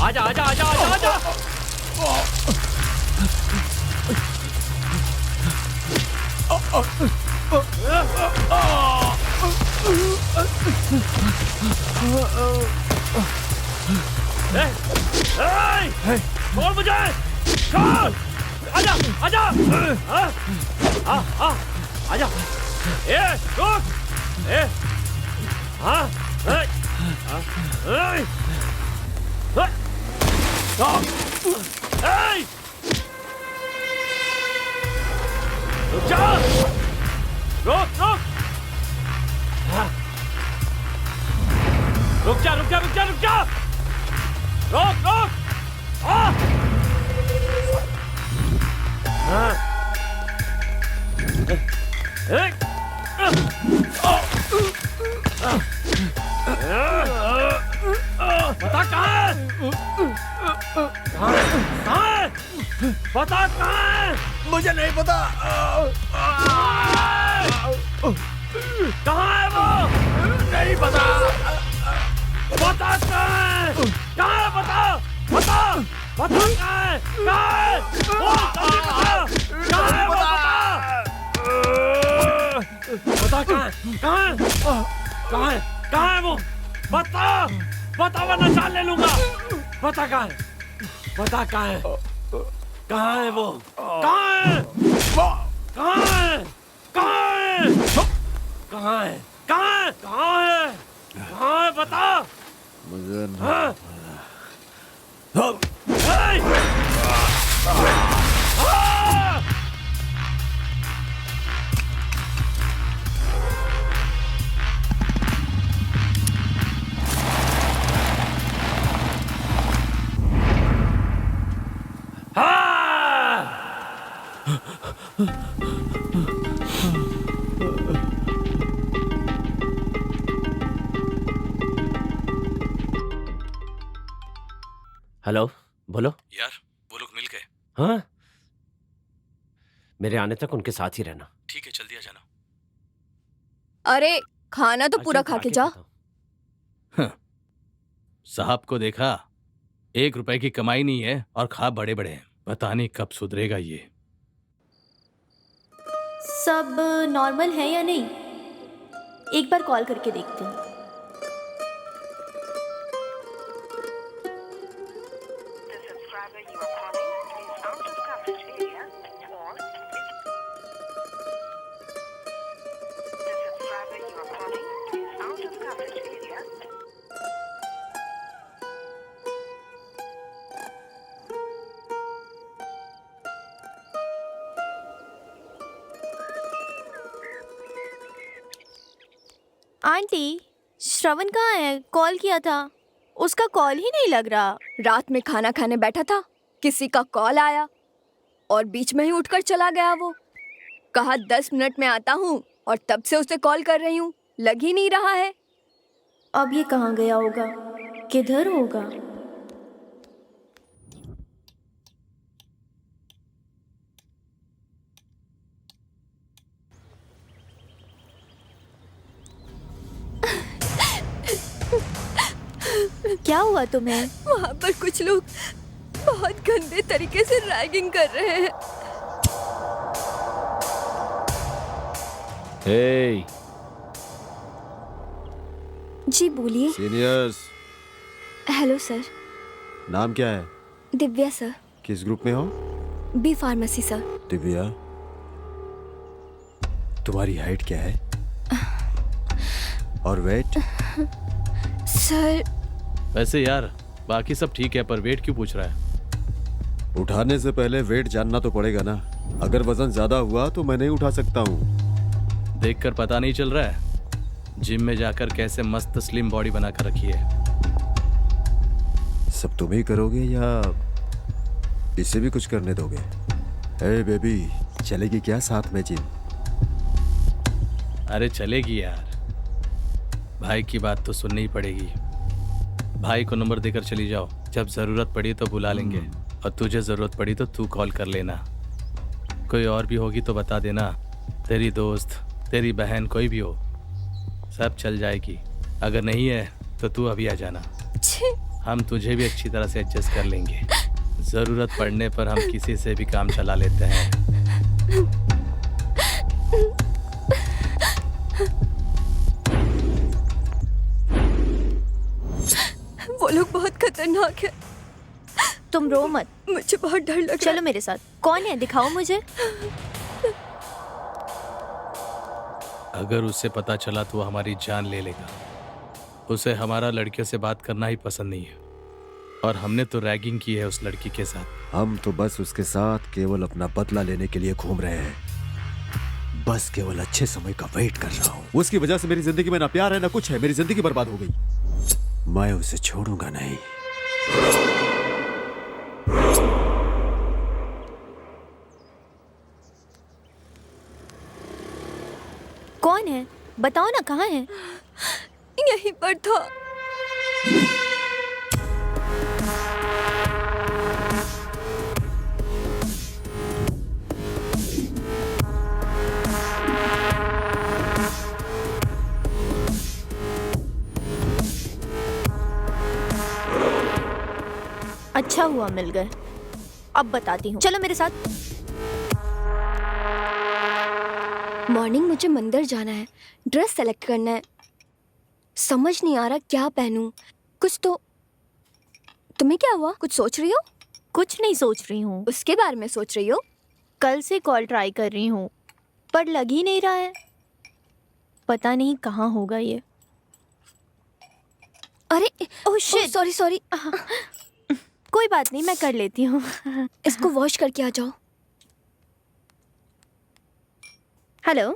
Speaker 1: आजा आजा आजा आजा आजा।
Speaker 4: छोड़ मुझे, छोड़, आजा, आजा, आजा, रुक, रुक जा, रुक, रुक, रुक जा, रुक जा, रुक जा, रुक जा, रुक, रुक, बता कहाँ है? कहाँ है? बता कहाँ है?
Speaker 2: मुझे नहीं पता।
Speaker 4: कहाँ है वो?
Speaker 2: नहीं पता।
Speaker 4: बता कहाँ है? कहाँ है? बता, बता, बता कहाँ है? कहाँ है? बोल जल्दी बता। कहाँ है वो? बता, बता कहाँ है? कहाँ है? कहाँ है? कहाँ है वो? बता, बता वरना जान ले लूंगा। बता कहाँ है? बता कहाँ है? कहाँ है वो? कहाँ है? कहाँ है? कहाँ है? कहाँ है? कहाँ है? कहाँ है? कहाँ है? बता।
Speaker 2: मुझे
Speaker 4: हाँ? हेलो, बोलो।
Speaker 7: यार वो लोग मिल गए।
Speaker 1: हाँ, मेरे आने तक उनके साथ ही रहना।
Speaker 7: ठीक है, जल्दी आ जाना।
Speaker 3: अरे खाना तो पूरा खा के जा।
Speaker 7: साहब को देखा, 1 रुपए की कमाई नहीं है और खा बड़े बड़े हैं। पता नहीं कब सुधरेगा ये।
Speaker 5: सब नॉर्मल है या नहीं, एक बार कॉल करके देखते हैं। आंटी, श्रवण कहाँ है? कॉल किया था, उसका कॉल ही नहीं लग रहा।
Speaker 3: रात में खाना खाने बैठा था, किसी का कॉल आया और बीच में ही उठकर चला गया। वो कहा 10 मिनट में आता हूँ और तब से उसे कॉल कर रही हूँ, लग ही नहीं रहा है।
Speaker 5: अब ये कहाँ गया होगा, किधर होगा? क्या हुआ तुम्हें?
Speaker 3: वहाँ पर कुछ लोग बहुत गंदे तरीके से रैगिंग कर रहे हैं।
Speaker 7: हे,
Speaker 3: जी बोलिए।
Speaker 2: Seniors,
Speaker 3: hello sir.
Speaker 2: नाम क्या है?
Speaker 3: दिव्या सर।
Speaker 2: किस ग्रुप में हो?
Speaker 3: B pharmacy sir.
Speaker 2: दिव्या, तुम्हारी हाइट क्या है और वेट?
Speaker 3: सर
Speaker 7: वैसे यार बाकी सब ठीक है, पर वेट क्यों पूछ रहा है?
Speaker 2: उठाने से पहले वेट जानना तो पड़ेगा ना। अगर वजन ज्यादा हुआ तो मैं नहीं उठा सकता हूँ।
Speaker 7: देखकर पता नहीं चल रहा है? जिम में जाकर कैसे मस्त स्लिम बॉडी बनाकर रखी है।
Speaker 2: सब तुम ही करोगे या इसे भी कुछ करने दोगे? हे बेबी, चलेगी क्या साथ में जिम?
Speaker 7: अरे चलेगी यार, भाई की बात तो सुननी ही पड़ेगी। भाई को नंबर देकर चली जाओ, जब जरूरत पड़ी तो बुला लेंगे, और तुझे जरूरत पड़ी तो तू कॉल कर लेना। कोई और भी होगी तो बता देना, तेरी दोस्त, तेरी बहन, कोई भी हो, सब चल जाएगी। अगर नहीं है तो तू अभी आ जाना, हम तुझे भी अच्छी तरह से एडजस्ट कर लेंगे। जरूरत पड़ने पर हम किसी से भी काम चला लेते हैं।
Speaker 3: वो लोग बहुत खतरनाक है।
Speaker 5: तुम रो मत,
Speaker 3: मुझे बहुत डर लग रहा
Speaker 5: चलो मेरे साथ। कौन है, दिखाओ मुझे।
Speaker 4: अगर उसे पता चला तो वो हमारी जान ले लेगा। उसे हमारा लड़कियों से बात करना ही पसंद नहीं है, और हमने तो रैगिंग की है उस लड़की के साथ।
Speaker 2: हम तो बस उसके साथ केवल अपना बदला लेने के लिए घूम रहे हैं। बस केवल अच्छे समय का वेट कर रहा हूँ। उसकी वजह से मेरी जिंदगी में ना प्यार है ना कुछ है। मेरी जिंदगी बर्बाद हो गई। मैं उसे छोड़ूंगा नहीं।
Speaker 5: कौन है, बताओ ना, कहाँ है?
Speaker 3: यहीं पर था।
Speaker 5: अच्छा हुआ मिल गए। अब बताती हूँ, चलो मेरे साथ।
Speaker 3: मॉर्निंग मुझे मंदिर जाना है, ड्रेस सेलेक्ट करना है। समझ नहीं आ रहा क्या पहनूं। कुछ तो। तुम्हें क्या हुआ, कुछ सोच रही हो?
Speaker 5: कुछ नहीं सोच रही हूँ।
Speaker 3: उसके बारे में सोच रही हो?
Speaker 5: कल से कॉल ट्राई कर रही हूँ पर लग ही नहीं रहा है। पता नहीं कहाँ होगा ये।
Speaker 3: अरे
Speaker 5: ओह शिट,
Speaker 3: सॉरी सॉरी।
Speaker 5: कोई बात नहीं, मैं कर लेती हूँ।
Speaker 3: इसको वॉश करके आ जाओ।
Speaker 5: हेलो,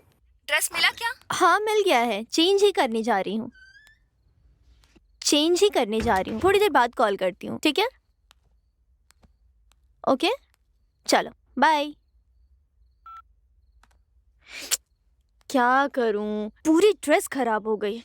Speaker 3: ड्रेस मिला क्या?
Speaker 5: हाँ मिल गया है। चेंज ही करने जा रही हूँ। थोड़ी देर बाद कॉल करती हूँ, ठीक है? ओके, चलो बाय। क्या करूँ, पूरी ड्रेस खराब हो गई।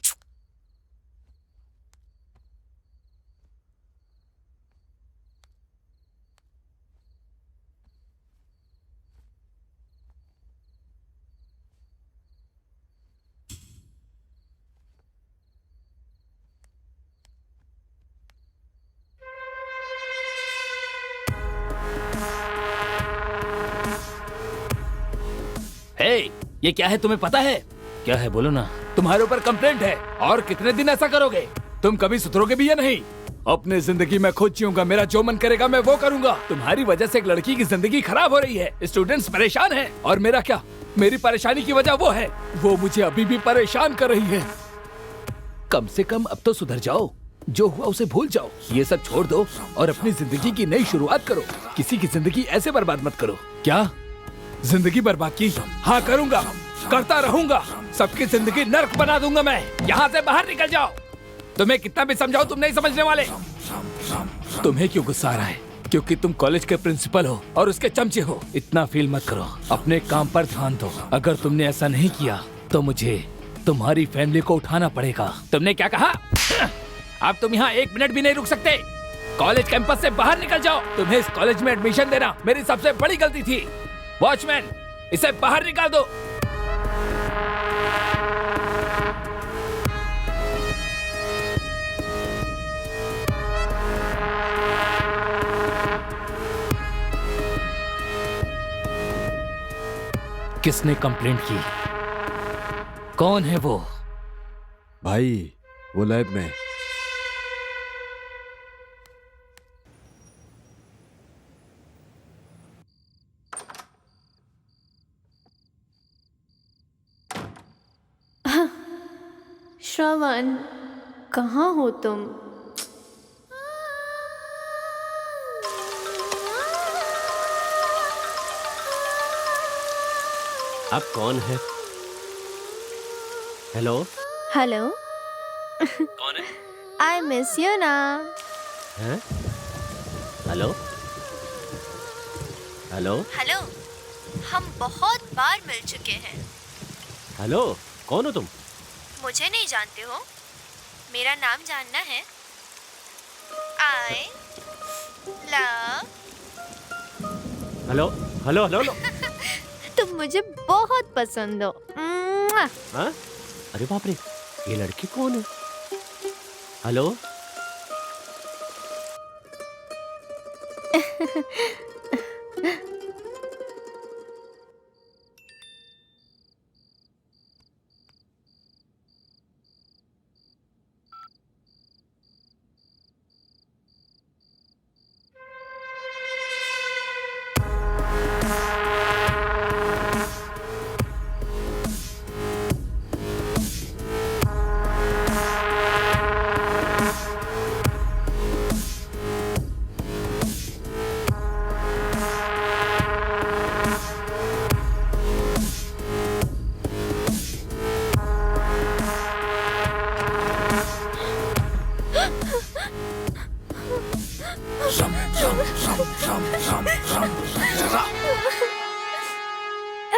Speaker 7: हे, ये क्या है तुम्हें पता है? क्या है बोलो ना। तुम्हारे ऊपर कंप्लेंट है। और कितने दिन ऐसा करोगे? तुम कभी सुधरोगे भी या नहीं? अपने जिंदगी में खुद जीऊंगा, मेरा जो मन करेगा मैं वो करूंगा। तुम्हारी वजह से एक लड़की की जिंदगी खराब हो रही है, स्टूडेंट्स परेशान हैं। और मेरा क्या? मेरी परेशानी की वजह वो है, वो मुझे अभी भी परेशान कर रही है। कम से कम अब तो सुधर जाओ। जो हुआ उसे भूल जाओ, ये सब छोड़ दो और अपनी जिंदगी की नई शुरुआत करो। किसी की जिंदगी ऐसे बर्बाद मत करो। क्या जिंदगी बर्बाद की? हाँ करूंगा, करता रहूंगा। सबकी जिंदगी नर्क बना दूंगा मैं। यहाँ से बाहर निकल जाओ। तुम्हें कितना भी समझाओ तुम नहीं समझने वाले। तुम्हें क्यों गुस्सा आ रहा है? क्योंकि तुम कॉलेज के प्रिंसिपल हो और उसके चमचे हो। इतना फील मत करो, अपने काम पर ध्यान दो। अगर तुमने ऐसा नहीं किया तो मुझे तुम्हारी फैमिली को उठाना पड़ेगा। तुमने क्या कहा? अब तुम यहाँ एक मिनट भी नहीं रुक सकते। कॉलेज कैंपस से बाहर निकल जाओ। तुम्हें इस कॉलेज में एडमिशन देना मेरी सबसे बड़ी गलती थी। वॉचमैन, इसे बाहर निकाल दो। किसने कंप्लेंट की? कौन है वो?
Speaker 2: भाई वो लैब में।
Speaker 5: श्रवण, कहाँ हो तुम?
Speaker 1: आप कौन है? हेलो?
Speaker 5: हेलो,
Speaker 1: कौन है?
Speaker 5: आई मिस यू ना।
Speaker 1: हैं? हेलो? हेलो?
Speaker 5: हेलो, हम बहुत बार मिल चुके हैं।
Speaker 1: हेलो? कौन हो तुम?
Speaker 5: मुझे नहीं जानते हो? मेरा नाम जानना है? I love.
Speaker 1: Hello? Hello? Hello? Hello?
Speaker 5: तुम मुझे बहुत पसंद हो।
Speaker 1: हाँ? अरे बाप रे, ये लड़की कौन है? हेलो?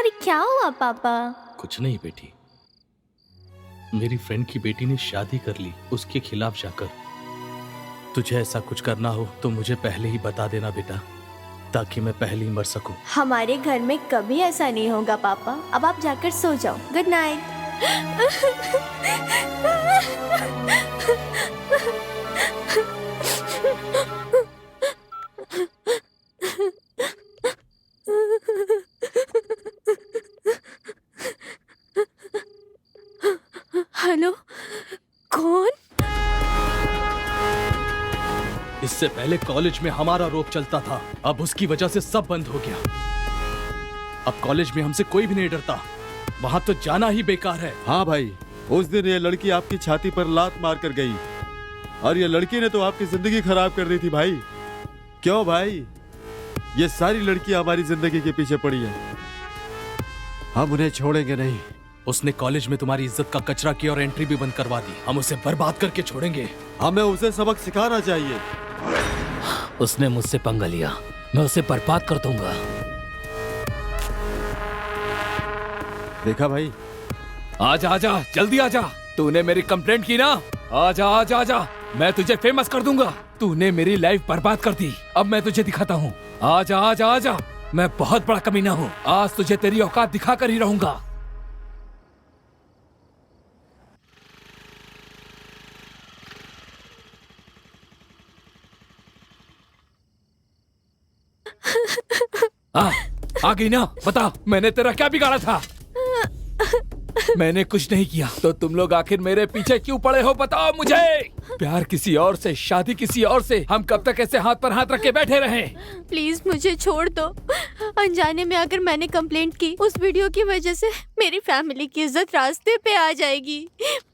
Speaker 5: अरे क्या हुआ पापा?
Speaker 4: कुछ नहीं बेटी, मेरी फ्रेंड की बेटी ने शादी कर ली उसके खिलाफ जाकर। तुझे ऐसा कुछ करना हो तो मुझे पहले ही बता देना बेटा, ताकि मैं पहले ही मर सकूं।
Speaker 5: हमारे घर में कभी ऐसा नहीं होगा पापा। अब आप जाकर सो जाओ। Good night. हेलो, कौन?
Speaker 4: इससे पहले कॉलेज में हमारा रोप चलता था, अब उसकी वजह से सब बंद हो गया। अब कॉलेज में हमसे कोई भी नहीं डरता, वहां तो जाना ही बेकार है।
Speaker 2: हाँ भाई, उस दिन ये लड़की आपकी छाती पर लात मार कर गई और ये लड़की ने तो आपकी जिंदगी खराब कर दी थी भाई। क्यों भाई? ये सारी लड़की हमारी जिंदगी के पीछे पड़ी है, हम उन्हें छोड़ेंगे नहीं।
Speaker 4: उसने कॉलेज में तुम्हारी इज्जत का कचरा किया और एंट्री भी बंद करवा दी। हम उसे बर्बाद करके छोड़ेंगे।
Speaker 2: हमें उसे सबक सिखाना चाहिए।
Speaker 7: उसने मुझसे पंगा लिया, मैं उसे बर्बाद कर दूंगा।
Speaker 2: देखा भाई?
Speaker 7: आजा आजा, जल्दी आजा। तूने मेरी कंप्लेंट की ना? आजा आजा आजा, मैं तुझे फेमस कर दूंगा। तूने मेरी लाइफ बर्बाद कर दी, अब मैं तुझे दिखाता हूँ। आजा आजा आजा, मैं बहुत बड़ा कमीना हूँ। आज तुझे तेरी औकात दिखा कर ही रहूंगा। आ गई ना? बता, मैंने तेरा क्या बिगाड़ा था? मैंने कुछ नहीं किया, तो तुम लोग आखिर मेरे पीछे क्यों पड़े हो? बताओ मुझे। प्यार किसी और से, शादी किसी और से, हम कब तक ऐसे हाथ पर हाथ रख के बैठे रहें?
Speaker 5: प्लीज मुझे छोड़ दो। अनजाने में अगर मैंने कंप्लेंट की, उस वीडियो की वजह से मेरी फैमिली की इज्जत रास्ते पे आ जाएगी।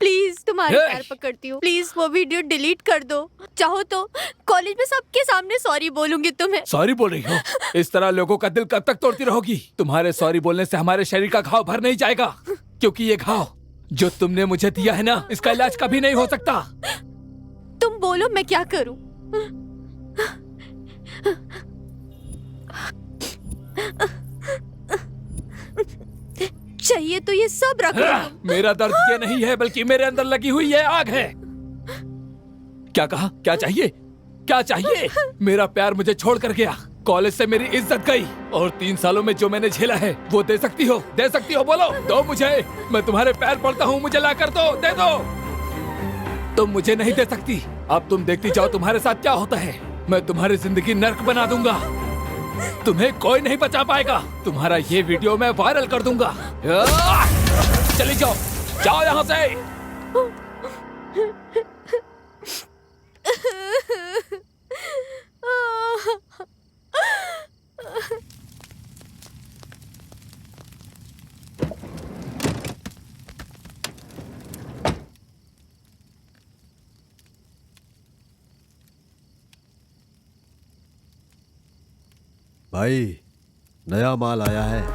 Speaker 5: प्लीज तुम्हारे पैर पकड़ती हूँ, प्लीज वो वीडियो डिलीट कर दो। चाहो तो कॉलेज में सबके सामने सॉरी बोलूंगी तुम्हें।
Speaker 7: सॉरी बोल रही हो? इस तरह लोगों का दिल कब तक तोड़ती रहोगी? तुम्हारे सॉरी बोलने से हमारे शरीर का घाव भर नहीं जाएगा, क्योंकि ये घाव जो तुमने मुझे दिया है ना, इसका इलाज कभी नहीं हो सकता।
Speaker 5: तुम बोलो मैं क्या करूं? चाहिए तो ये सब रखो।
Speaker 7: मेरा दर्द ये नहीं है, बल्कि मेरे अंदर लगी हुई ये आग है। क्या कहा? क्या चाहिए? क्या चाहिए? मेरा प्यार मुझे छोड़ कर गया, कॉलेज से मेरी इज्जत गई, और 3 सालों में जो मैंने झेला है वो दे सकती हो? दे सकती हो? बोलो, दो मुझे। मैं तुम्हारे पैर पड़ता हूँ, मुझे ला कर दो, दे दो। तुम मुझे नहीं दे सकती। अब तुम देखती जाओ तुम्हारे साथ क्या होता है। मैं तुम्हारी जिंदगी नर्क बना दूंगा, तुम्हें कोई नहीं बचा पाएगा। तुम्हारा ये वीडियो मैं वायरल कर दूंगा। चली जाओ, जाओ यहाँ से।
Speaker 2: भाई, नया माल आया है।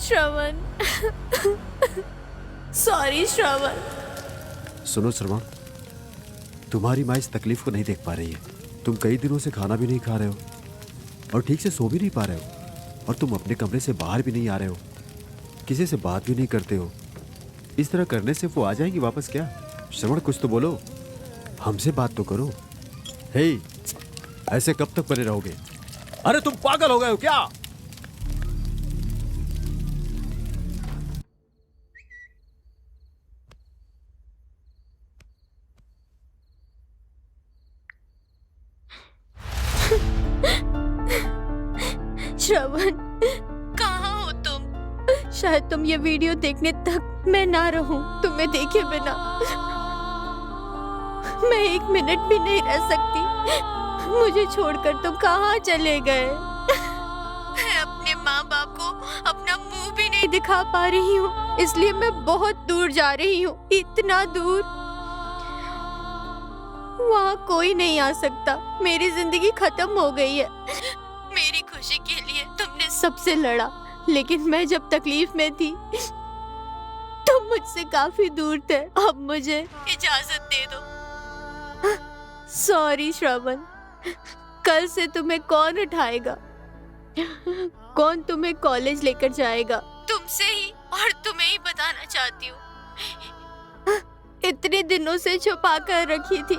Speaker 5: श्रवण, सॉरी श्रवण।
Speaker 2: सुनो श्रवण, तुम्हारी माँ इस तकलीफ को नहीं देख पा रही है। तुम कई दिनों से खाना भी नहीं खा रहे हो और ठीक से सो भी नहीं पा रहे हो, और तुम अपने कमरे से बाहर भी नहीं आ रहे हो, किसी से बात भी नहीं करते हो। इस तरह करने से वो आ जाएगी वापस क्या? श्रवण, कुछ तो बोलो, हमसे बात तो करो। हे, ऐसे कब तक बने रहोगे? अरे तुम पागल हो गए हो क्या?
Speaker 5: श्रवण, कहाँ हो तुम? शायद तुम ये वीडियो देखने तक मैं ना रहूं तुम्हें देखे बिना। मैं एक मिनट भी नहीं रह सकती। मुझे छोड़कर तुम कहाँ चले गए? मैं अपने माँ बाप को अपना मुंह भी नहीं दिखा पा रही हूँ, इसलिए मैं बहुत दूर जा रही हूँ, इतना दूर। वहाँ कोई नहीं आ सकता। मेरी जिंदगी खत्म हो गई है। मेरी खुशी के लिए तुमने सबसे लड़ा, लेकिन मैं जब तकलीफ में थी तुम मुझसे काफी दूर थे। अब मुझे इजाजत दे दो। सॉरी श्रवण, कल से तुम्हें कौन उठाएगा? कौन तुम्हें कॉलेज लेकर जाएगा? तुमसे ही, और तुम्हें ही बताना चाहती हूँ, इतने दिनों से छुपा कर रखी थी।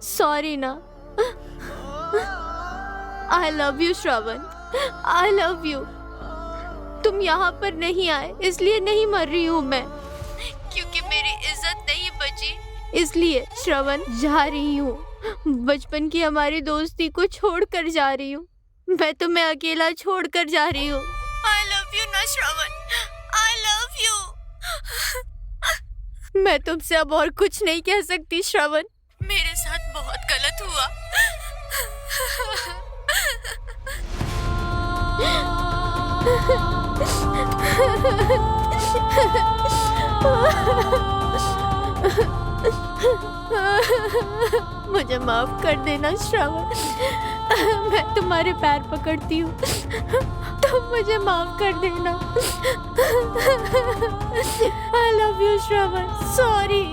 Speaker 5: सॉरी ना। आई love you Shravan, I love you. तुम यहाँ पर नहीं आए इसलिए नहीं मर रही हूँ मैं, क्योंकि मेरी इज्जत नहीं बची, इसलिए श्रवण जा रही हूँ। बचपन की हमारी दोस्ती को छोड़कर जा रही हूँ। मैं तुम्हें अकेला छोड़कर जा रही हूँ। आई लव यू ना श्रवण, आई लव यू। मैं तुमसे अब और कुछ नहीं कह सकती श्रवण, मेरे साथ बहुत गलत हुआ। मुझे माफ कर देना श्रवण, मैं तुम्हारे पैर पकड़ती हूँ, तुम मुझे माफ कर देना। आई लव यू श्रवण, सॉरी।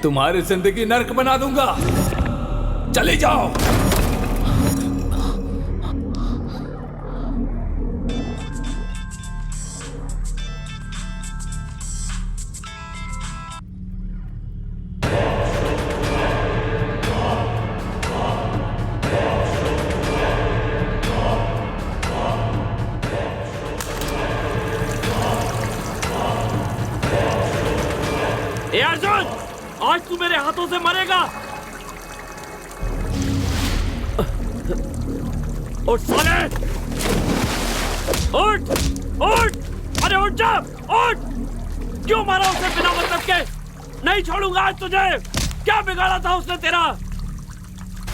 Speaker 7: तुम्हारी जिंदगी नर्क बना दूंगा। चले जाओ।
Speaker 4: ए अर्जुन, आज तू मेरे हाथों से मरेगा। उठ साले, उठ उठ, अरे उठ जा, उठ। क्यों मारा उसे बिना मतलब के? नहीं छोड़ूंगा आज तुझे। क्या बिगाड़ा था उसने तेरा?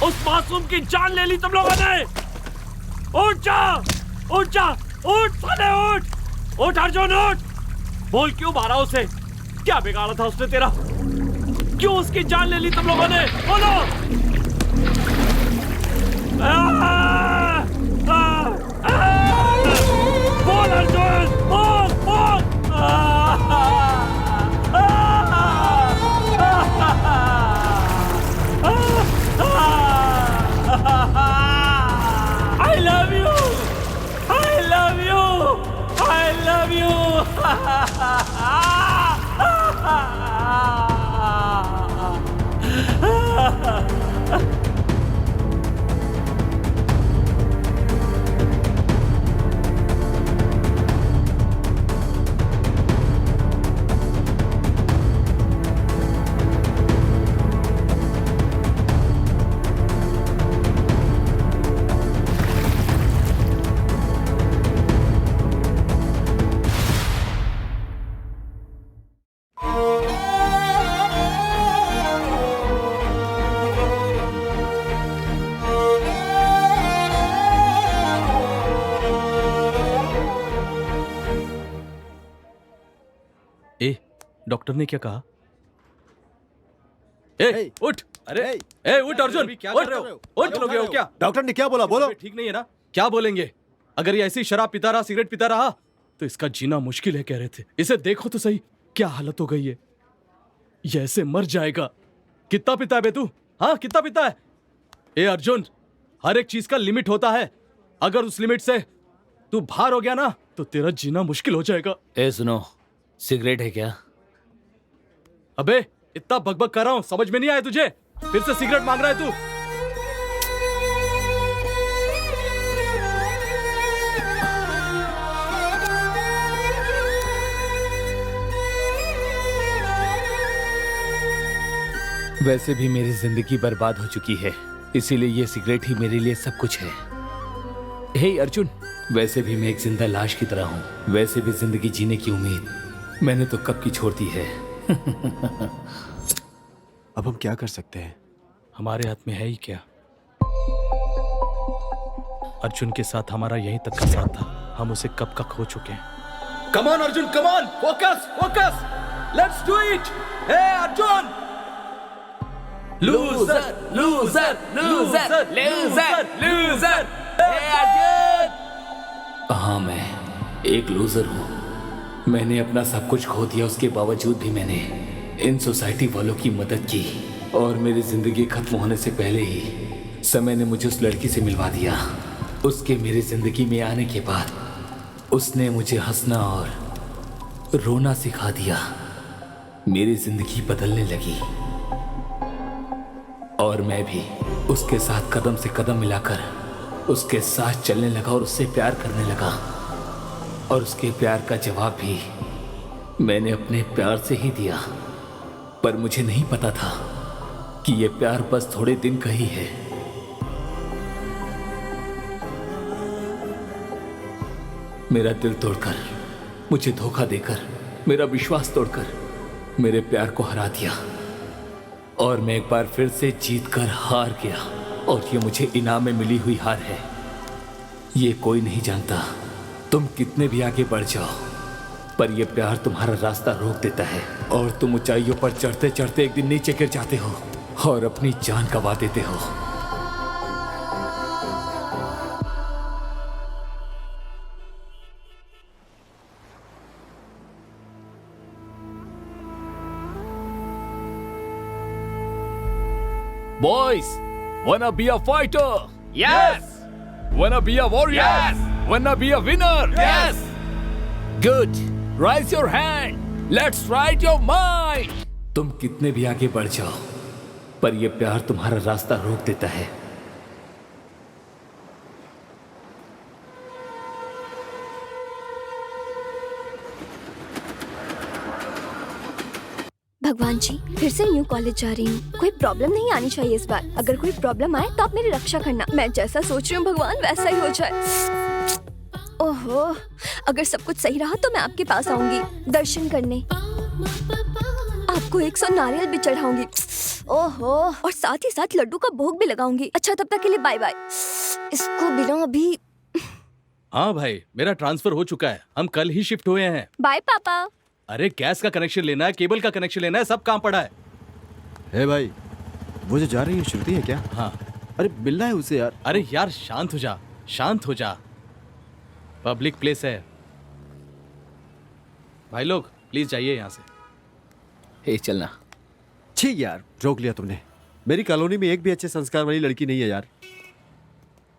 Speaker 4: उस मासूम की जान ले ली तुम लोगों ने। उठ जा, उठ जा, उठ साले, उठ उठ अर्जुन, उठ। बोल क्यों मारा उसे? क्या बिगाड़ा था उसने तेरा? क्यों उसकी जान ले ली तुम लोगों ने? बोलो। बोल अर्जुन, बोल बोल। I love you, I love you, I love you. Doctor ने क्या कहा? ए, उठ। अरे उठ अर्जुन, क्या कर रहे हो? उठ, लोगे हो क्या?
Speaker 2: डॉक्टर ने क्या बोला? बोलो।
Speaker 4: ठीक नहीं है ना? क्या बोलेंगे? अगर ये ऐसी शराब पीता रहा, सिगरेट पीता रहा तो इसका जीना मुश्किल है कह रहे थे। इसे देखो तो सही, क्या हालत हो गई है। ये ऐसे मर जाएगा। कितना पीता है बे तू? हाँ, कितना पीता है? ए अर्जुन, हर एक चीज का लिमिट होता है। अगर उस लिमिट से तू बाहर हो गया ना तो तेरा जीना मुश्किल हो जाएगा।
Speaker 7: ए सुनो, सिगरेट है क्या?
Speaker 4: अबे इतना बकबक कर रहा हूं, समझ में नहीं आया तुझे? फिर से सिगरेट मांग रहा है तू?
Speaker 7: वैसे भी मेरी जिंदगी बर्बाद हो चुकी है, इसीलिए ये सिगरेट ही मेरे लिए सब कुछ है। हे अर्जुन, वैसे भी मैं एक जिंदा लाश की तरह हूँ। वैसे भी जिंदगी जीने की उम्मीद मैंने तो कब की छोड़ दी है।
Speaker 2: अब हम क्या कर सकते हैं?
Speaker 4: हमारे हाथ में है ही क्या? अर्जुन के साथ हमारा यहीं तक का साथ था, हम उसे कब का खो चुके हैं। Come on Arjun, come on, focus focus, let's do it. Hey Arjun! Loser loser loser loser loser, hey Arjun!
Speaker 7: हाँ, मैं एक लूजर हूँ। मैंने अपना सब कुछ खो दिया, उसके बावजूद भी मैंने इन सोसाइटी वालों की मदद की और मेरी जिंदगी खत्म होने से पहले ही समय ने मुझे उस लड़की से मिलवा दिया। उसके मेरी जिंदगी में आने के बाद उसने मुझे हंसना और रोना सिखा दिया। मेरी जिंदगी बदलने लगी और मैं भी उसके साथ कदम से कदम मिलाकर उसके साथ चलने लगा और उससे प्यार करने लगा। और उसके प्यार का जवाब भी मैंने अपने प्यार से ही दिया। पर मुझे नहीं पता था कि ये प्यार बस थोड़े दिन का ही है। मेरा दिल तोड़कर, मुझे धोखा देकर, मेरा विश्वास तोड़कर मेरे प्यार को हरा दिया और मैं एक बार फिर से जीतकर हार गया। और ये मुझे इनाम में मिली हुई हार है। ये कोई नहीं जानता तुम कितने भी आगे बढ़ जाओ, पर यह प्यार तुम्हारा रास्ता रोक देता है और तुम ऊंचाइयों पर चढ़ते चढ़ते एक दिन नीचे गिर जाते हो और अपनी जान गंवा देते हो। Boys, wanna be a fighter?
Speaker 4: Yes!
Speaker 7: Wanna be a warrior?
Speaker 4: Yes!
Speaker 7: Wanna be a winner?
Speaker 4: Yes!
Speaker 7: Good. Raise your hand. Let's ride your mind. तुम कितने भी आगे बढ़ जाओ, पर यह प्यार तुम्हारा रास्ता रोक देता है।
Speaker 3: भगवान जी, फिर से न्यू कॉलेज जा रही हूँ। कोई प्रॉब्लम नहीं आनी चाहिए इस बार। अगर कोई प्रॉब्लम आए तो आप मेरी रक्षा करना। मैं जैसा सोच रही हूँ भगवान वैसा ही हो जाए। ओहो, अगर सब कुछ सही रहा तो मैं आपके पास आऊंगी दर्शन करने। आपको 100 नारियल भी चढ़ाऊंगी। ओहो, और साथ ही साथ लड्डू का भोग भी लगाऊंगी। अच्छा, तब तक के लिए बाय बाय। इसको बिना अभी।
Speaker 4: हाँ भाई, मेरा ट्रांसफर हो चुका है। हम कल ही शिफ्ट हुए हैं।
Speaker 3: बाय पापा।
Speaker 4: अरे गैस का कनेक्शन लेना है, केबल का कनेक्शन लेना है, सब काम पड़ा है।
Speaker 2: हे भाई, वो जो जा रही है श्रुति है क्या?
Speaker 4: हाँ।
Speaker 2: अरे मिलना है उसे यार।
Speaker 4: अरे यार शांत हो जा, शांत हो जा। पब्लिक प्लेस है। भाई लोग प्लीज जाइए यहाँ से।
Speaker 7: हे चलना।
Speaker 2: छी यार, रोक लिया तुमने। मेरी कॉलोनी में एक भी अच्छे संस्कार वाली लड़की नहीं है यार।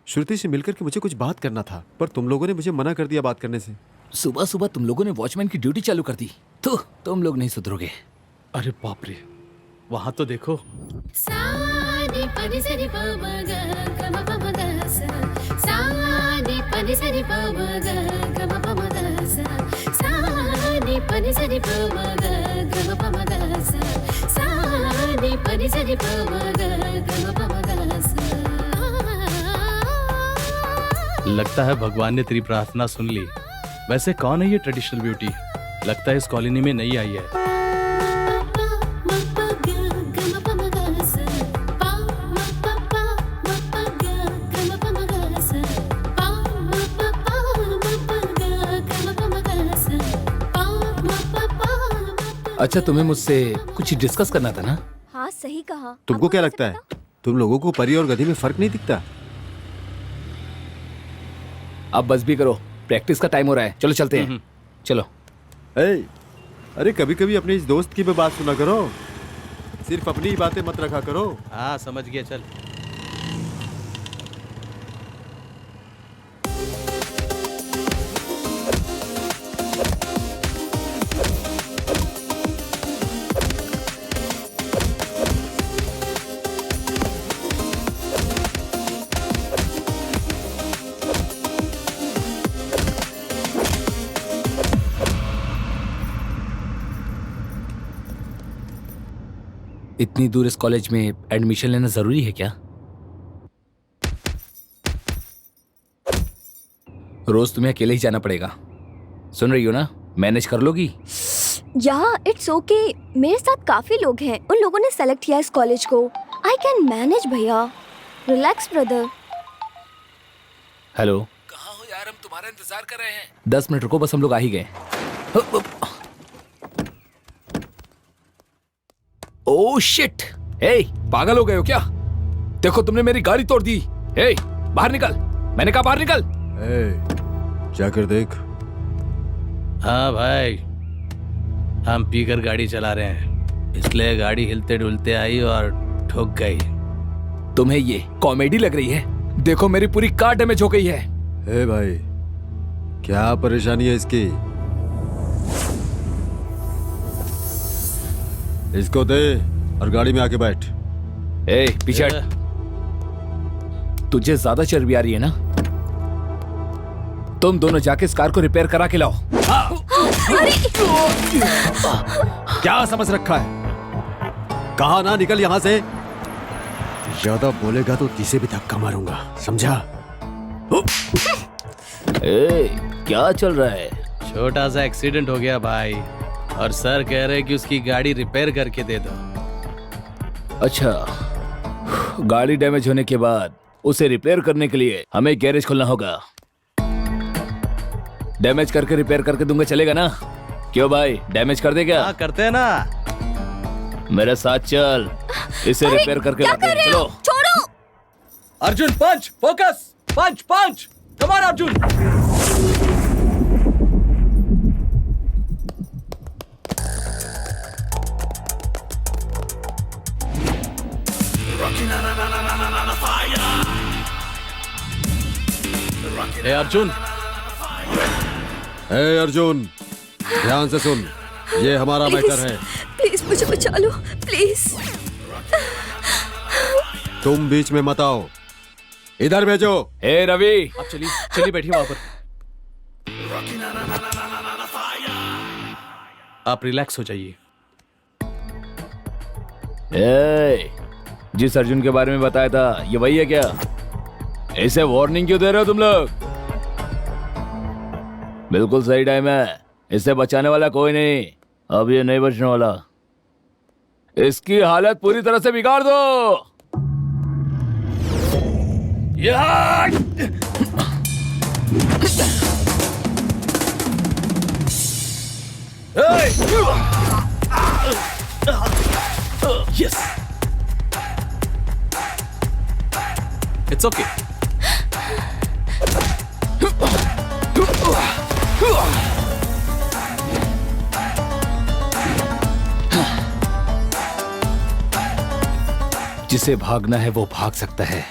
Speaker 2: श्रुति से मिलकर के मुझे कुछ बात करना था, पर तुम लोगों ने मुझे मना कर दिया बात करने से।
Speaker 7: सुबह सुबह तुम लोगों ने वॉचमैन की ड्यूटी चालू कर दी तो तुम लोग नहीं सुधरोगे।
Speaker 4: अरे बाप रे, वहां तो देखो। लगता है भगवान ने तेरी प्रार्थना सुन ली। वैसे कौन है ये ट्रेडिशनल ब्यूटी? लगता है इस कॉलोनी में नई आई है।
Speaker 7: अच्छा, तुम्हें मुझसे कुछ डिस्कस करना था ना?
Speaker 3: हाँ सही कहा।
Speaker 2: तुमको
Speaker 3: आपको
Speaker 2: क्या
Speaker 3: कैसे
Speaker 2: लगता है,
Speaker 3: पता?
Speaker 2: तुम लोगों को परी और गधी में फर्क नहीं दिखता?
Speaker 7: अब बस भी करो, प्रैक्टिस का टाइम हो रहा है। चलो चलते हैं। चलो।
Speaker 2: अरे कभी कभी अपने इस दोस्त की भी बात सुना करो, सिर्फ अपनी ही बातें मत रखा करो।
Speaker 4: हाँ समझ गया, चल।
Speaker 7: इतनी दूर इस कॉलेज में एडमिशन लेना जरूरी है क्या? रोज तुम्हें अकेले ही जाना पड़ेगा। सुन रही हो ना? मैनेज कर लोगी?
Speaker 3: या इट्स ओके। मेरे साथ काफी लोग हैं, उन लोगों ने सेलेक्ट किया इस कॉलेज को। आई कैन मैनेज भैया। Relax brother.
Speaker 7: हेलो, कहाँ हो यार? हम तुम्हारा इंतजार कर रहे हैं। 10 मिनट रुको, बस हम लोग आ ही गए। Oh shit! हे, पागल हो गए हो क्या? देखो तुमने मेरी गाड़ी तोड़ दी। हे, बाहर निकल। मैंने कहा बाहर निकल।
Speaker 2: जाकर देख।
Speaker 4: हाँ भाई, हम पीकर गाड़ी चला रहे हैं, इसलिए गाड़ी हिलते डुलते आई और ठुक गई।
Speaker 7: तुम्हें ये कॉमेडी लग रही है? देखो मेरी पूरी कार डैमेज हो गई है।
Speaker 2: हे भाई, क्या परेशानी है इसकी? इसको दे और गाड़ी में आके बैठ।
Speaker 7: ए, पीछे हट। तुझे ज्यादा चर्बी आ रही है ना? तुम दोनों जाके इस कार को रिपेयर करा के लाओ।
Speaker 2: क्या समझ रखा है? कहा ना निकल यहां से। ज्यादा बोलेगा तो किसे भी धक्का मारूंगा, समझा?
Speaker 7: ए, क्या चल रहा है?
Speaker 4: छोटा सा एक्सीडेंट हो गया भाई, और सर कह रहे कि उसकी गाड़ी रिपेयर करके दे दो।
Speaker 7: अच्छा, गाड़ी डैमेज होने के बाद उसे रिपेयर करने के लिए हमें गैरेज खोलना होगा। डैमेज करके रिपेयर करके दूंगा, चलेगा ना? क्यों भाई, डैमेज कर दे क्या?
Speaker 4: हाँ करते हैं ना।
Speaker 7: मेरे साथ चल, इसे रिपेयर करके लाते हैं। चलो।
Speaker 3: छोड़ो।
Speaker 4: Arjun punch, focus, punch punch, come on Arjun. ए अर्जुन,
Speaker 2: हे अर्जुन, ध्यान से सुन, ये हमारा मैटर है।
Speaker 3: प्लीज मुझे बचा लो, प्लीज।
Speaker 2: तुम बीच में मत आओ, इधर भेजो।
Speaker 7: ए रवि,
Speaker 4: आप चलिए चलिए, बैठिए वहां पर। आप रिलैक्स हो जाइए।
Speaker 7: जिस अर्जुन के बारे में बताया था ये वही है क्या? इसे वार्निंग क्यों दे रहे हो तुम लोग? बिल्कुल सही टाइम है, इससे बचाने वाला कोई नहीं। अब ये नहीं बचने वाला, इसकी हालत पूरी तरह से बिगाड़ दो।
Speaker 4: Yes, it's okay.
Speaker 7: जिसे भागना है वो भाग सकता है,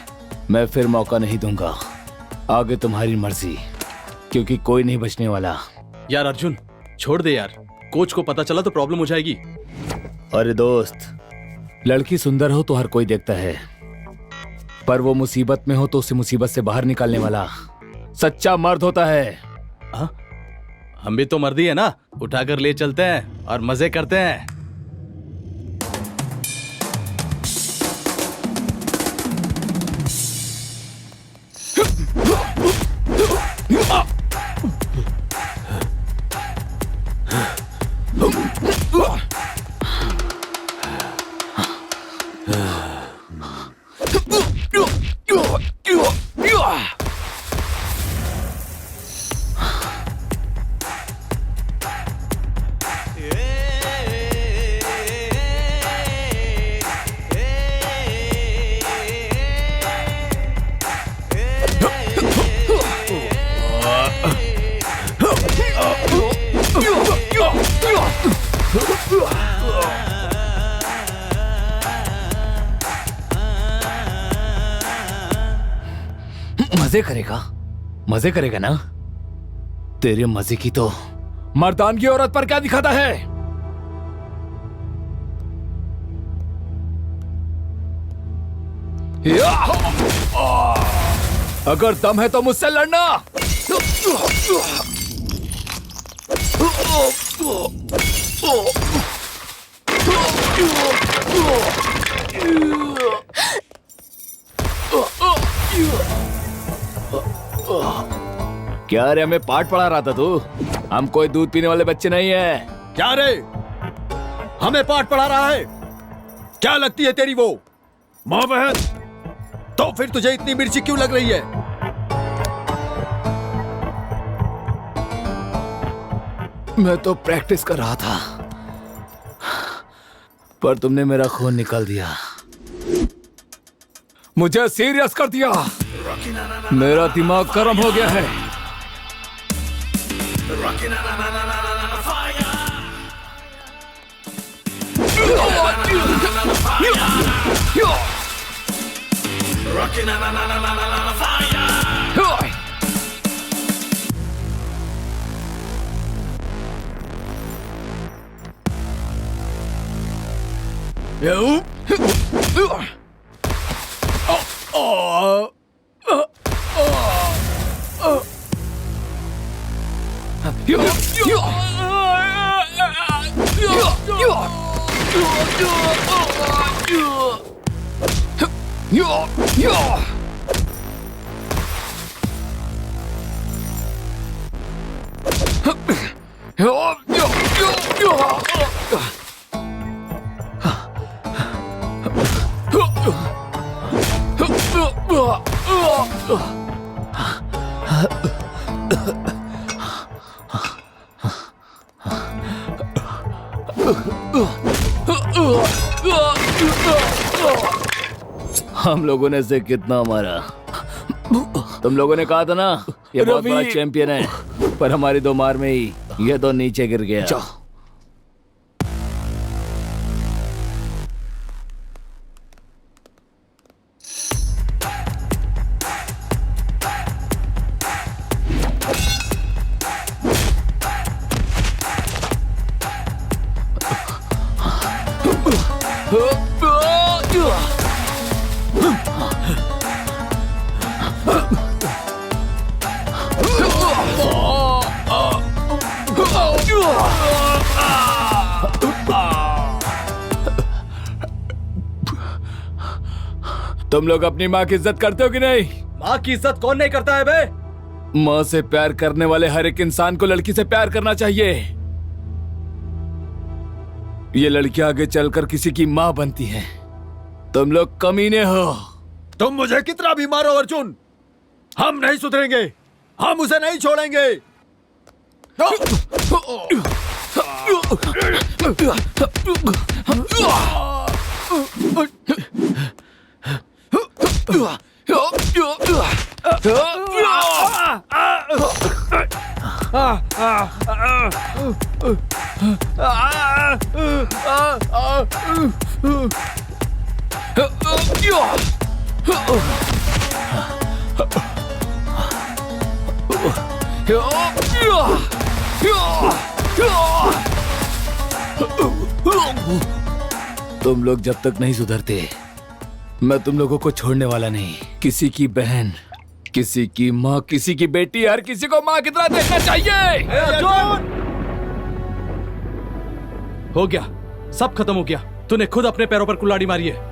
Speaker 7: मैं फिर मौका नहीं दूंगा। आगे तुम्हारी मर्जी, क्योंकि कोई नहीं बचने वाला।
Speaker 4: यार अर्जुन छोड़ दे यार, कोच को पता चला तो प्रॉब्लम हो जाएगी।
Speaker 7: अरे दोस्त, लड़की सुंदर हो तो हर कोई देखता है, पर वो मुसीबत में हो तो उसे मुसीबत से बाहर निकालने वाला सच्चा मर्द होता है।
Speaker 4: हम भी तो मर्दी है ना, उठाकर ले चलते हैं और मजे करते हैं।
Speaker 7: मजे करेगा ना? तेरे मजे की तो मर्दान की औरत पर क्या दिखाता है? अगर दम है तो मुझसे लड़ना। क्या रे, हमें पाठ पढ़ा रहा था तू? हम कोई दूध पीने वाले बच्चे नहीं है।
Speaker 2: क्या रे, हमें पाठ पढ़ा रहा है? क्या लगती है तेरी वो माँ बहन? तो फिर तुझे इतनी मिर्ची क्यों लग रही है?
Speaker 7: मैं तो प्रैक्टिस कर रहा था, पर तुमने मेरा खून निकाल दिया, मुझे सीरियस कर दिया। मेरा दिमाग गर्म हो गया है। हम लोगों ने इसे कितना मारा। तुम लोगों ने कहा था ना ये बहुत बड़ा चैंपियन है, पर हमारी दो मार में ही ये तो नीचे गिर गया। तुम लोग अपनी माँ की इज्जत करते हो कि नहीं?
Speaker 4: माँ की इज्जत कौन नहीं करता है बे?
Speaker 7: माँ से प्यार करने वाले हर एक इंसान को लड़की से प्यार करना चाहिए। ये लड़कियां आगे चलकर किसी की माँ बनती हैं। तुम लोग कमीने हो।
Speaker 2: तुम मुझे कितना भी मारो अर्जुन, हम नहीं सुधरेंगे, हम उसे नहीं छोड़ेंगे।
Speaker 7: तुम लोग जब तक नहीं सुधरते, मैं तुम लोगों को छोड़ने वाला नहीं। किसी की बहन, किसी की माँ, किसी की बेटी, हर किसी को माँ की तरह देखना चाहिए।
Speaker 4: हो गया, सब खत्म हो गया। तूने खुद अपने पैरों पर कुल्हाड़ी मारी है।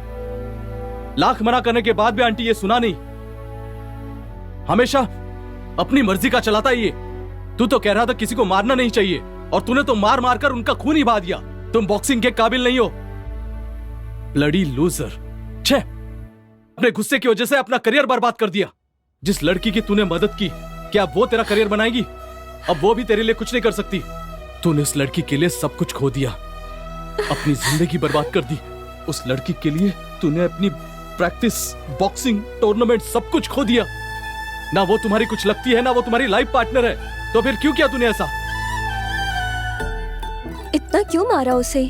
Speaker 4: लाख मना करने के बाद भी आंटी ये सुना नहीं। हमेशा अपनी मर्जी का चलाता ही ये। तू तो कह रहा था किसी को मारना नहीं चाहिए, और तूने तो मार मार कर उनका खून ही बहा दिया। तुम बॉक्सिंग के काबिल नहीं हो। Bloody loser. छे, अपने गुस्से की वजह से अपना करियर बर्बाद कर दिया। जिस लड़की की तूने मदद की, क्या वो तेरा करियर बनाएगी? अब वो भी तेरे लिए कुछ नहीं कर सकती। तूने उस लड़की के लिए सब कुछ खो दिया, अपनी जिंदगी बर्बाद कर दी। उस लड़की के लिए तूने अपनी प्रैक्टिस, बॉक्सिंग, टूर्नामेंट सब कुछ खो दिया। ना वो तुम्हारी कुछ लगती है, ना वो तुम्हारी लाइफ पार्टनर है। तो फिर क्यों किया तूने ऐसा?
Speaker 3: इतना क्यों मारा उसे?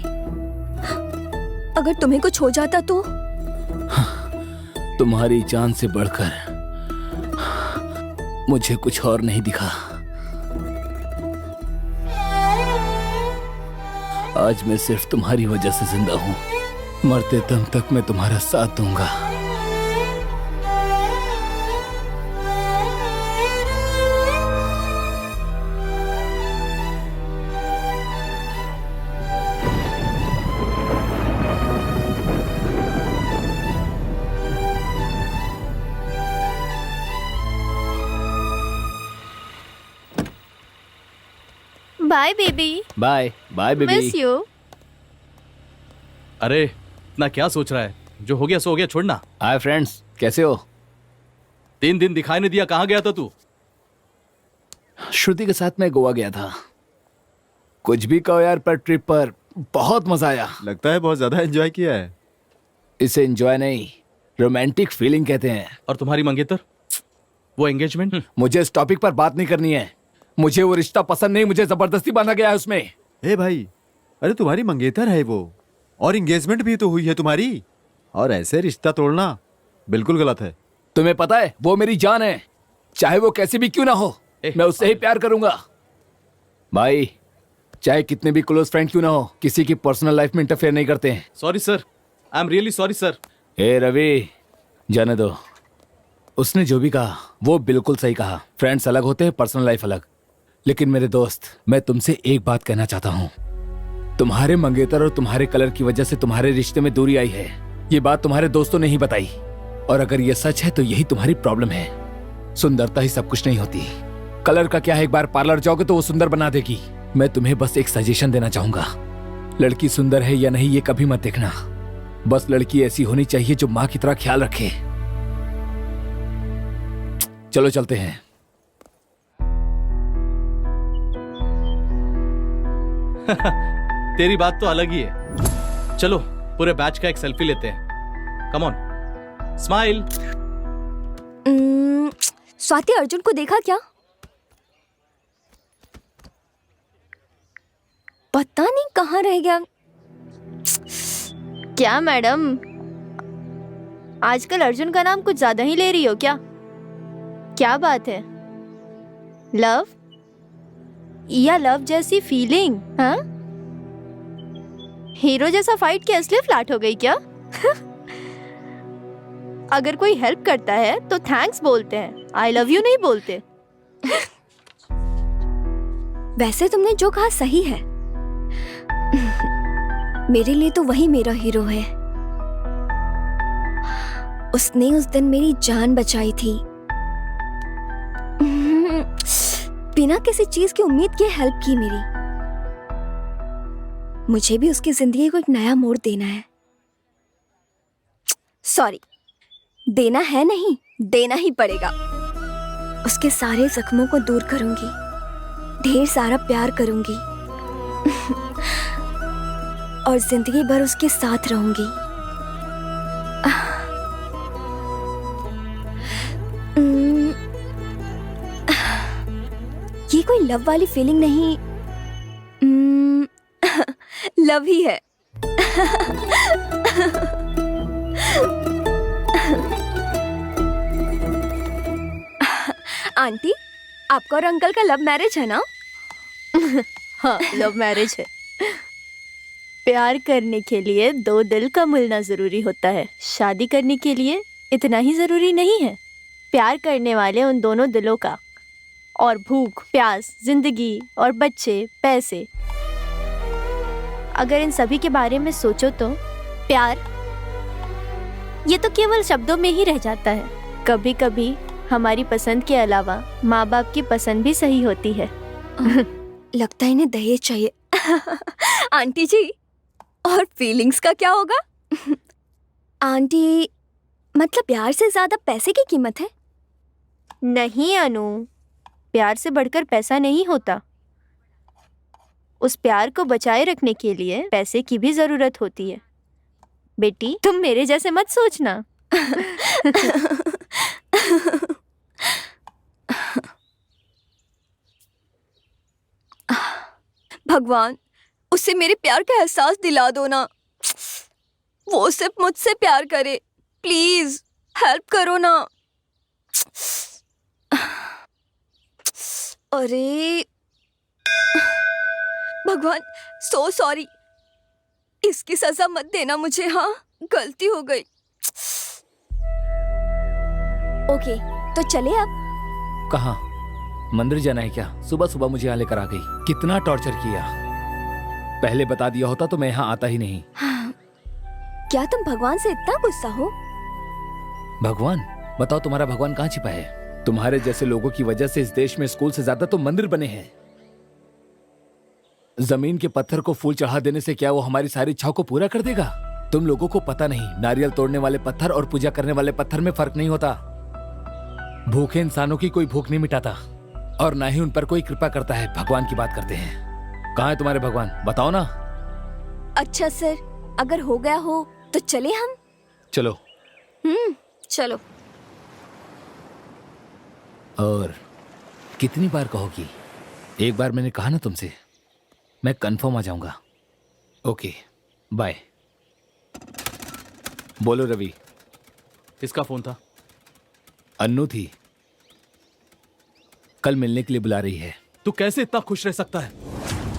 Speaker 3: अगर तुम्हें कुछ हो जाता तो?
Speaker 7: तुम्हारी जान से बढ़कर मुझे कुछ और नहीं दिखा। आज मैं सिर्फ तुम्हारी वजह से जिंदा हूं। मरते दम तक मैं तुम्हारा साथ दूंगा।
Speaker 5: Bye baby.
Speaker 7: Bye bye baby.
Speaker 5: Miss you.
Speaker 4: अरे इतना क्या सोच रहा है? जो हो गया सो हो गया, छोड़ना।
Speaker 7: हाय फ्रेंड्स, कैसे हो?
Speaker 4: 3 दिन दिखाई नहीं दिया, कहाँ गया था तू?
Speaker 7: श्रुति के साथ मैं गोवा गया था। कुछ भी कहो यार, पर ट्रिप पर बहुत मजा आया।
Speaker 2: लगता है बहुत ज्यादा एंजॉय किया है।
Speaker 7: इसे एंजॉय नहीं, रोमांटिक फीलिंग कहते हैं।
Speaker 4: और तुम्हारी मंगेतर, वो एंगेजमेंट?
Speaker 7: मुझे इस टॉपिक पर बात नहीं करनी है। मुझे वो रिश्ता पसंद नहीं, मुझे जबरदस्ती बांधा गया है उसमें।
Speaker 2: ए भाई, अरे तुम्हारी मंगेतर है वो, और एंगेजमेंट भी तो हुई है तुम्हारी, और ऐसे रिश्ता तोड़ना बिल्कुल गलत है।
Speaker 7: तुम्हें पता है वो मेरी जान है, चाहे वो कैसी भी क्यों ना हो। मैं उससे ही प्यार करूंगा। भाई, चाहे कितने भी क्लोज फ्रेंड क्यों ना हो, किसी की पर्सनल लाइफ में इंटरफेयर नहीं करते हैं।
Speaker 4: Sorry sir, I am really sorry sir.
Speaker 7: ए रवि, जाने दो। उसने जो भी कहा वो बिल्कुल सही कहा। फ्रेंड्स अलग होते हैं, पर्सनल लाइफ अलग। लेकिन मेरे दोस्त, मैं तुमसे एक बात कहना चाहता हूँ। तुम्हारे मंगेतर और तुम्हारे कलर की वजह से तुम्हारे रिश्ते में दूरी आई है। ये बात तुम्हारे दोस्तों ने ही बताई, और अगर ये सच है तो यही तुम्हारी प्रॉब्लम है। सुंदरता ही सब कुछ नहीं होती। कलर का क्या है, एक बार पार्लर जाओगे तो वो सुंदर बना देगी। मैं तुम्हें बस एक सजेशन देना चाहूंगा। लड़की सुंदर है या नहीं ये कभी मत देखना, बस लड़की ऐसी होनी चाहिए जो माँ की तरह ख्याल रखे। चलो चलते हैं।
Speaker 4: तेरी बात तो अलग ही है। चलो पूरे बैच का एक सेल्फी लेते हैं। Come on, smile.
Speaker 3: Swati, Arjun को देखा क्या? पता नहीं कहाँ रह गया।
Speaker 5: क्या मैडम, आजकल अर्जुन का नाम कुछ ज्यादा ही ले रही हो क्या? क्या बात है? लव या लव जैसी फीलिंग? हाँ, हीरो जैसा फाइट के असली फ्लैट हो गई क्या? अगर कोई हेल्प करता है तो थैंक्स बोलते हैं, आई लव यू नहीं बोलते।
Speaker 3: वैसे तुमने जो कहा सही है। मेरे लिए तो वही मेरा हीरो है। उसने उस दिन मेरी जान बचाई थी। बिना किसी चीज की उम्मीद किए हेल्प की मेरी। मुझे भी उसकी जिंदगी को एक नया मोड़ देना है। सॉरी, देना है नहीं, देना ही पड़ेगा। उसके सारे जख्मों को दूर करूंगी, ढेर सारा प्यार करूंगी और जिंदगी भर उसके साथ रहूंगी। ये कोई लव वाली फीलिंग नहीं, लव ही है। आंटी, आपका और अंकल का लव मैरिज है ना?
Speaker 5: हाँ, लव मैरिज है। प्यार करने के लिए दो दिल का मिलना जरूरी होता है, शादी करने के लिए इतना ही जरूरी नहीं है। प्यार करने वाले उन दोनों दिलों का, और भूख, प्यास, जिंदगी और बच्चे, पैसे, अगर इन सभी के बारे में सोचो तो प्यार ये तो केवल शब्दों में ही रह जाता है। कभी कभी हमारी पसंद के अलावा माँ बाप की पसंद भी सही होती है।
Speaker 3: लगता है इन्हें दहेज चाहिए। आंटी जी, और फीलिंग्स का क्या होगा? आंटी, मतलब प्यार से ज्यादा पैसे की कीमत है?
Speaker 5: नहीं अनु, प्यार से बढ़कर पैसा नहीं होता। उस प्यार को बचाए रखने के लिए पैसे की भी जरूरत होती है। बेटी, तुम मेरे जैसे मत सोचना।
Speaker 3: भगवान, उसे मेरे प्यार का एहसास दिला दो ना। वो सिर्फ मुझसे प्यार करे, प्लीज हेल्प करो ना। अरे भगवान, सो सॉरी। इसकी सजा मत देना मुझे। हाँ, गलती हो गई। ओके, तो चले अब।
Speaker 7: कहाँ? मंदिर जाना है क्या? सुबह सुबह मुझे यहाँ लेकर आ गई। कितना टॉर्चर किया। पहले बता दिया होता तो मैं यहाँ आता ही नहीं।
Speaker 3: क्या तुम भगवान से इतना गुस्सा हो?
Speaker 7: भगवान? बताओ, तुम्हारा भगवान कहाँ छिपा है? तुम्हारे जैसे लोगों की वजह से इस देश में स्कूल से ज्यादा तो मंदिर बने हैं। जमीन के पत्थर को फूल चढ़ा देने से क्या वो हमारी सारी इच्छाओं को पूरा कर देगा? तुम लोगों को पता नहीं, नारियल तोड़ने वाले पत्थर और पूजा करने वाले पत्थर में फर्क नहीं होता। भूखे इंसानों की कोई भूख नहीं मिटाता और ना ही उन पर कोई कृपा करता है। भगवान की बात करते हैं। कहाँ है तुम्हारे भगवान? बताओ ना।
Speaker 3: अच्छा सर, अगर हो गया हो तो चले हम।
Speaker 7: चलो।
Speaker 3: चलो।
Speaker 7: और कितनी बार कहोगी? एक बार मैंने कहा ना तुमसे, मैं कंफर्म आ जाऊंगा। Okay, bye. बोलो रवि।
Speaker 4: किसका फोन था?
Speaker 7: अन्नू थी, कल मिलने के लिए बुला रही है।
Speaker 4: तू कैसे इतना खुश रह सकता है?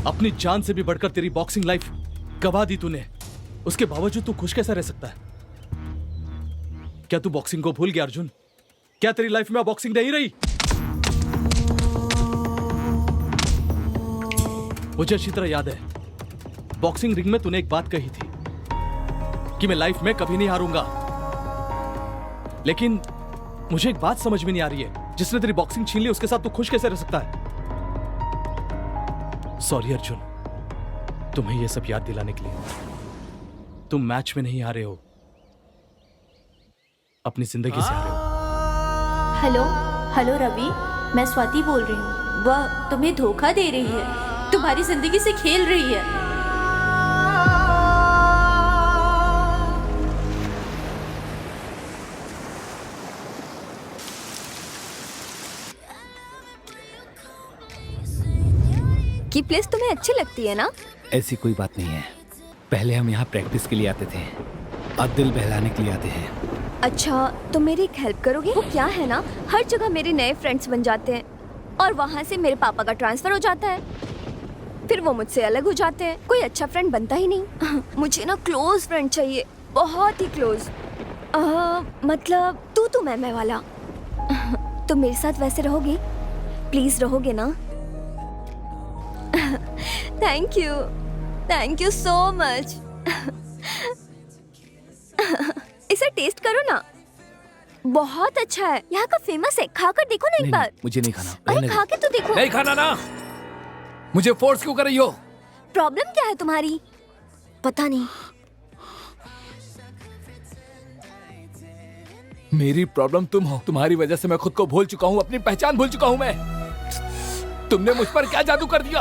Speaker 4: अपनी जान से भी बढ़कर तेरी बॉक्सिंग लाइफ गवा दी तूने, उसके बावजूद तू खुश कैसा रह सकता है? क्या तू बॉक्सिंग को भूल गया अर्जुन? क्या तेरी लाइफ में बॉक्सिंग नहीं रही? मुझे अच्छी तरह याद है, बॉक्सिंग रिंग में तूने एक बात कही थी कि मैं लाइफ में कभी नहीं हारूंगा। लेकिन मुझे एक बात समझ में नहीं आ रही है, जिसने तेरी बॉक्सिंग छीन ली उसके साथ तू खुश कैसे रह सकता है? सॉरी अर्जुन, तुम्हें यह सब याद दिलाने के लिए। तुम मैच में नहीं हारे हो, अपनी जिंदगी से हारे हो।
Speaker 5: हेलो हेलो रवि, मैं स्वाति बोल रही हूँ। वह तुम्हें धोखा दे रही है, तुम्हारी जिंदगी से खेल रही है।
Speaker 3: की प्लेस तुम्हें अच्छी लगती है ना?
Speaker 7: ऐसी कोई बात नहीं है। पहले हम यहाँ प्रैक्टिस के लिए आते थे, अब दिल बहलाने के लिए आते हैं।
Speaker 3: अच्छा, तो मेरी एक हेल्प करोगे? वो क्या है ना, हर जगह मेरे नए फ्रेंड्स बन जाते हैं और वहाँ से मेरे पापा का ट्रांसफर हो जाता है, फिर वो मुझसे अलग हो जाते हैं। कोई अच्छा फ्रेंड बनता ही नहीं। मुझे ना क्लोज फ्रेंड चाहिए, बहुत ही क्लोज। मतलब तू मैं वाला। तो मेरे साथ वैसे रहोगे? प्लीज रहोगे ना? Thank you so much. इसे टेस्ट करो ना। बहुत अच्छा है, यहाँ का फेमस है, खाकर देखो ना एक बार।
Speaker 7: मुझे नहीं खाना।
Speaker 3: अरे
Speaker 7: रहने
Speaker 3: खा
Speaker 7: दो।
Speaker 3: के तो देखो।
Speaker 7: नहीं खाना ना। मुझे फोर्स क्यों कर रही हो?
Speaker 3: प्रॉब्लम क्या है तुम्हारी? पता नहीं।
Speaker 7: मेरी प्रॉब्लम तुम हो। तुम्हारी वजह से मैं खुद को भूल चुका हूँ, अपनी पहचान भूल चुका हूँ मैं। तुमने मुझ पर क्या जादू कर दिया?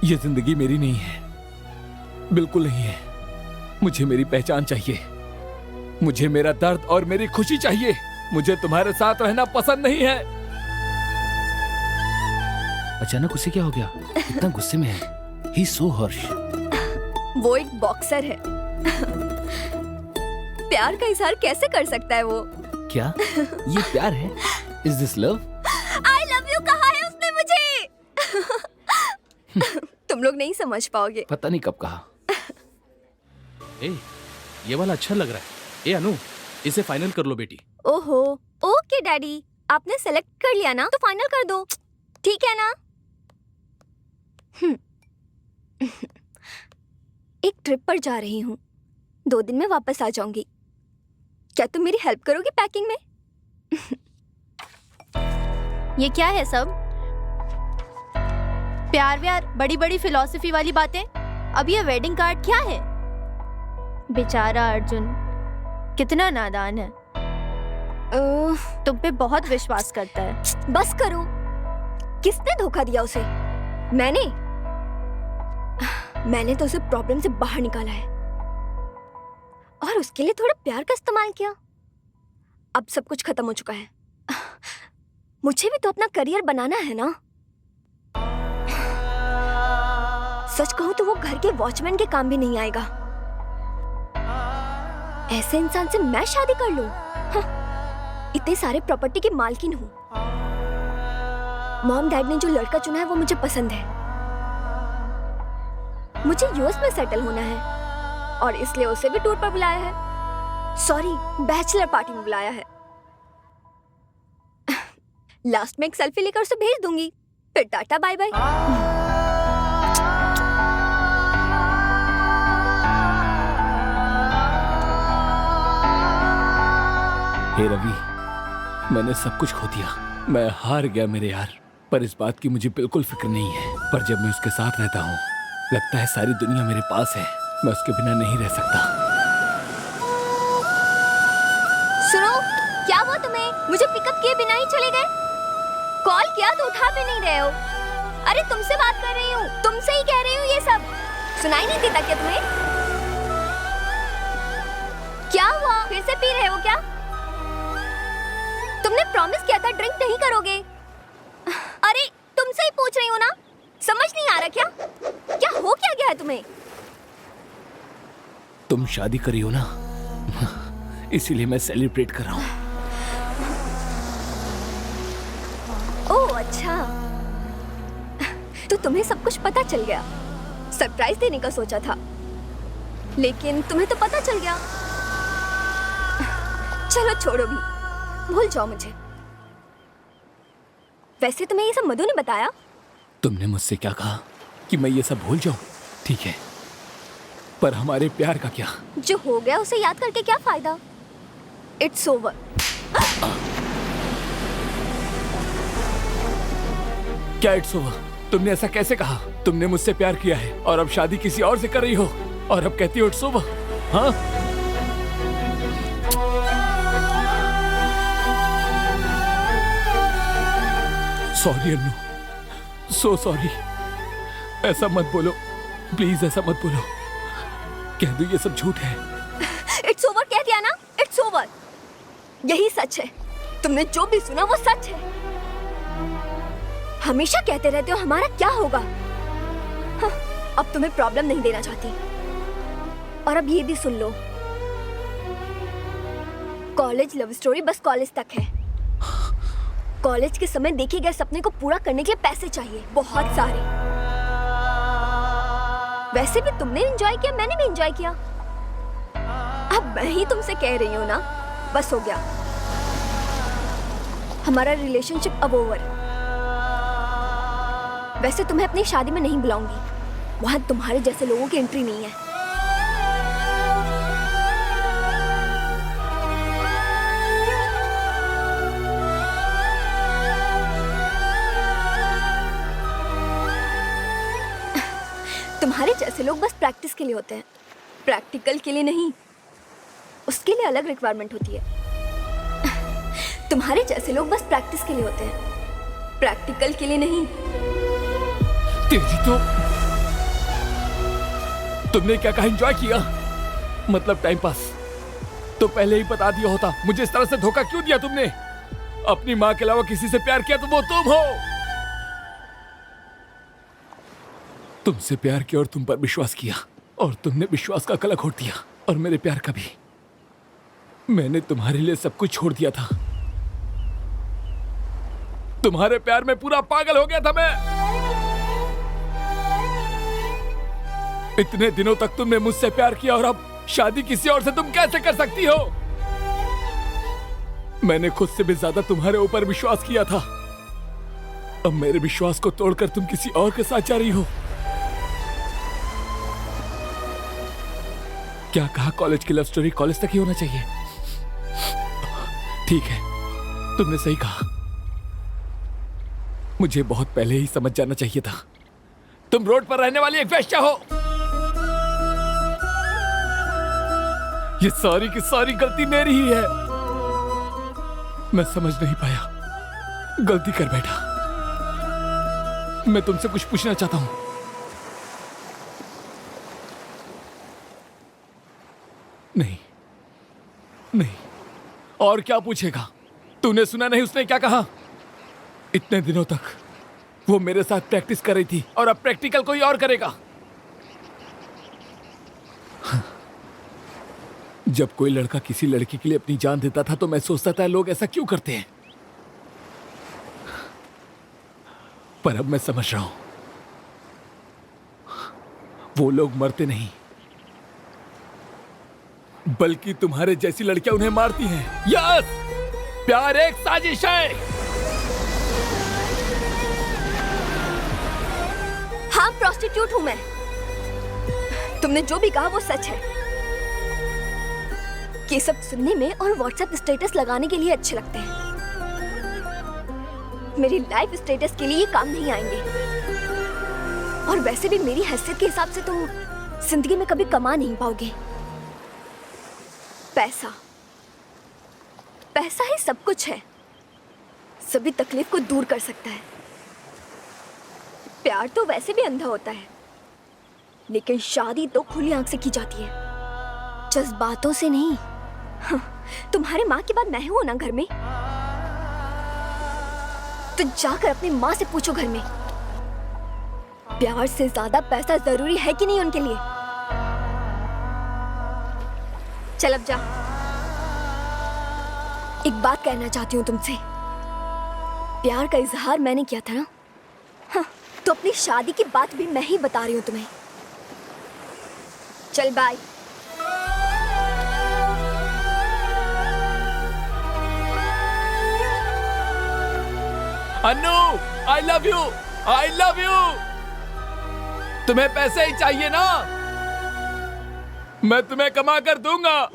Speaker 7: ये जिंदगी मेरी नहीं है, बिल्कुल नहीं है। मुझे मेरी पहचान चाहिए, मुझे मेरा दर्द और मेरी खुशी चाहिए। मुझे तुम्हारे साथ रहना पसंद नहीं है। अचानक उसे क्या हो गया? इतना गुस्से में है। He's so harsh.
Speaker 3: वो एक बॉक्सर है। प्यार का इजहार कैसे कर सकता है वो?
Speaker 7: क्या ये प्यार है? Is this love?
Speaker 3: I love you कहा है उसने मुझे। तुम लोग नहीं समझ पाओगे।
Speaker 7: पता नहीं कब कहा।
Speaker 4: ए, ये वाला अच्छा लग रहा है। ए अनु, इसे फाइनल कर लो बेटी।
Speaker 3: ओहो, ओके डैडी, आपने सेलेक्ट कर लिया ना, तो फाइनल कर दो, ठीक है ना? एक ट्रिप पर जा रही हूँ, 2 दिन में वापस आ जाऊंगी। क्या तुम मेरी हेल्प करोगी पैकिंग में?
Speaker 5: ये क्या है सब? प्यार व्यार, बड़ी बड़ी फिलॉसफी वाली बातें। अब ये वेडिंग कार्ड क्या है? बेचारा अर्जुन कितना नादान है। तुम पे बहुत विश्वास करता है।
Speaker 3: बस करो। किसने धोखा दिया उसे? मैंने तो उसे प्रॉब्लम से बाहर निकाला है और उसके लिए थोड़ा प्यार का इस्तेमाल किया। अब सब कुछ खत्म हो चुका है। मुझे भी तो अपना करियर बनाना है ना। सच कहूं तो वो घर के वॉचमैन के काम भी नहीं आएगा। ऐसे इंसान से मैं शादी कर लूं? इतने सारे प्रॉपर्टी की मालकिन हूं। मॉम डैड ने जो लड़का चुना है वो मुझे पसंद है। मुझे यूएस में सेटल होना है और इसलिए उसे भी टूर पर बुलाया है। सॉरी, बैचलर पार्टी में बुलाया है। लास्ट में एक सेल्फी लेकर उसे भेज दूंगी, फिर टाटा बाय बाय।
Speaker 7: हे रवि, मैंने सब कुछ खो दिया। मैं हार गया मेरे यार, पर इस बात की मुझे बिल्कुल फिक्र नहीं है। पर जब मैं उसके साथ रहता हूँ, लगता है सारी दुनिया मेरे पास है। मैं उसके बिना नहीं रह सकता।
Speaker 3: सुनो, क्या हुआ तुम्हें? मुझे पिकअप किए बिना ही चले गए? कॉल किया तो उठा भी नहीं रहे हो। अरे तुमसे बात कर रही हूँ, तुमसे ही कह रही हूँ। ये सब सुनाई नहीं देता क्या तुम्हें? क्या हुआ? फिर से पी रहे हो क्या? तुमने प्रॉमिस किया था ड्रिंक नहीं करोगे। अरे तुमसे ही पूछ रही हूँ ना, समझ नहीं आ रहा क्या? क्या हो क्या गया है तुम्हें?
Speaker 7: तुम शादी करी हो ना, इसीलिए मैं सेलिब्रेट कर रहा हूँ।
Speaker 3: ओह अच्छा, तो तुम्हें सब कुछ पता चल गया। सरप्राइज देने का सोचा था, लेकिन तुम्हें तो पता चल गया। चलो छोड़ो भी, भूल जाओ मुझे। वैसे तुम्हें ये सब मधु ने बताया?
Speaker 7: तुमने मुझसे क्या कहा कि मैं ये सब भूल जाऊं? ठीक है, पर हमारे प्यार का क्या?
Speaker 3: जो हो गया उसे याद करके क्या फायदा? It's over.
Speaker 7: क्या इट्स ओवर? तुमने ऐसा कैसे कहा? तुमने मुझसे प्यार किया है और अब शादी किसी और से कर रही हो और अब कहती हो इट्स ओवर? हाँ? Sorry Annu, so sorry. ऐसा मत बोलो प्लीज, ऐसा मत बोलो। कह दो ये सब झूठ है।
Speaker 3: इट्स ओवर कह दिया ना, इट्स ओवर। यही सच है। तुमने जो भी सुना वो सच है। हमेशा कहते रहते हो हमारा क्या होगा। हाँ, अब तुम्हें प्रॉब्लम नहीं देना चाहती। और अब ये भी सुन लो, कॉलेज लव स्टोरी बस कॉलेज तक है। कॉलेज के समय देखे गए सपने को पूरा करने के लिए पैसे चाहिए, बहुत सारे। वैसे भी तुमने एंजॉय किया, मैंने भी एंजॉय किया। अब मैं ही तुमसे कह रही हूँ ना, बस हो गया। हमारा रिलेशनशिप अब ओवर। वैसे तुम्हें अपनी शादी में नहीं बुलाऊंगी, वहां तुम्हारे जैसे लोगों की एंट्री नहीं है। तुम्हारे जैसे लोग बस प्रैक्टिस के लिए होते हैं, प्रैक्टिकल के लिए नहीं। उसके लिए अलग रिक्वायरमेंट होती है। तुम्हारे जैसे लोग बस प्रैक्टिस के लिए होते हैं, प्रैक्टिकल के लिए नहीं।
Speaker 7: तेरी तो तुमने क्या कहा, एंजॉय किया? मतलब टाइम पास। तो पहले ही बता दिया होता। मुझे इस तरह से धोखा क्यों दिया तुमने? अपनी माँ के अलावा किसी से प्यार किया तो वो तुम हो। तुमसे प्यार किया और तुम पर विश्वास किया, और तुमने विश्वास का कलंक घोट दिया, और मेरे प्यार का भी। मैंने तुम्हारे लिए सब कुछ छोड़ दिया था। तुम्हारे प्यार में पूरा पागल हो गया था मैं। इतने दिनों तक तुमने मुझसे प्यार किया, और अब शादी किसी और से तुम कैसे कर सकती हो? मैंने खुद से भी ज्यादा तुम्हारे ऊपर विश्वास किया था। अब मेरे विश्वास को तोड़कर तुम किसी और के साथ जा रही हो। क्या कहा, कॉलेज की लव स्टोरी कॉलेज तक ही होना चाहिए? ठीक है, तुमने सही कहा। मुझे बहुत पहले ही समझ जाना चाहिए था। तुम रोड पर रहने वाली एक वेश्या हो। ये सारी की सारी गलती मेरी ही है। मैं समझ नहीं पाया, गलती कर बैठा। मैं तुमसे कुछ पूछना चाहता हूं। नहीं नहीं, और क्या पूछेगा? तूने सुना नहीं उसने क्या कहा? इतने दिनों तक वो मेरे साथ प्रैक्टिस कर रही थी, और अब प्रैक्टिकल कोई और करेगा। जब कोई लड़का किसी लड़की के लिए अपनी जान देता था तो मैं सोचता था लोग ऐसा क्यों करते हैं, पर अब मैं समझ रहा हूं, वो लोग मरते नहीं, बल्कि तुम्हारे जैसी लड़कियां उन्हें मारती हैं। यस, प्यार एक साजिश है।
Speaker 3: हाँ, प्रोस्टिट्यूट हूं मैं। तुमने जो भी कहा वो सच है। ये सब सुनने में और व्हाट्सएप स्टेटस लगाने के लिए अच्छे लगते हैं। मेरी लाइफ स्टेटस के लिए ये काम नहीं आएंगे। और वैसे भी मेरी हैसियत के हिसाब से तुम जिंदगी में कभी कमा नहीं पाओगे। पैसा, पैसा ही सब कुछ है, सभी तकलीफ को दूर कर सकता है। प्यार तो वैसे भी अंधा होता है, लेकिन शादी तो खुली आंख से की जाती है, जज्बातों से नहीं। हाँ, तुम्हारे माँ के बाद मैं हूं ना घर में, तो जाकर अपनी माँ से पूछो घर में, प्यार से ज्यादा पैसा जरूरी है कि नहीं उनके लिए। चल अब जा। एक बात कहना चाहती हूँ तुमसे। प्यार का इजहार मैंने किया था ना, हाँ, तो अपनी शादी की बात भी मैं ही बता रही हूँ तुम्हें। चल bye.
Speaker 7: Annu, I love you, I love you. तुम्हें पैसे ही चाहिए ना? मैं तुम्हें कमा कर दूंगा।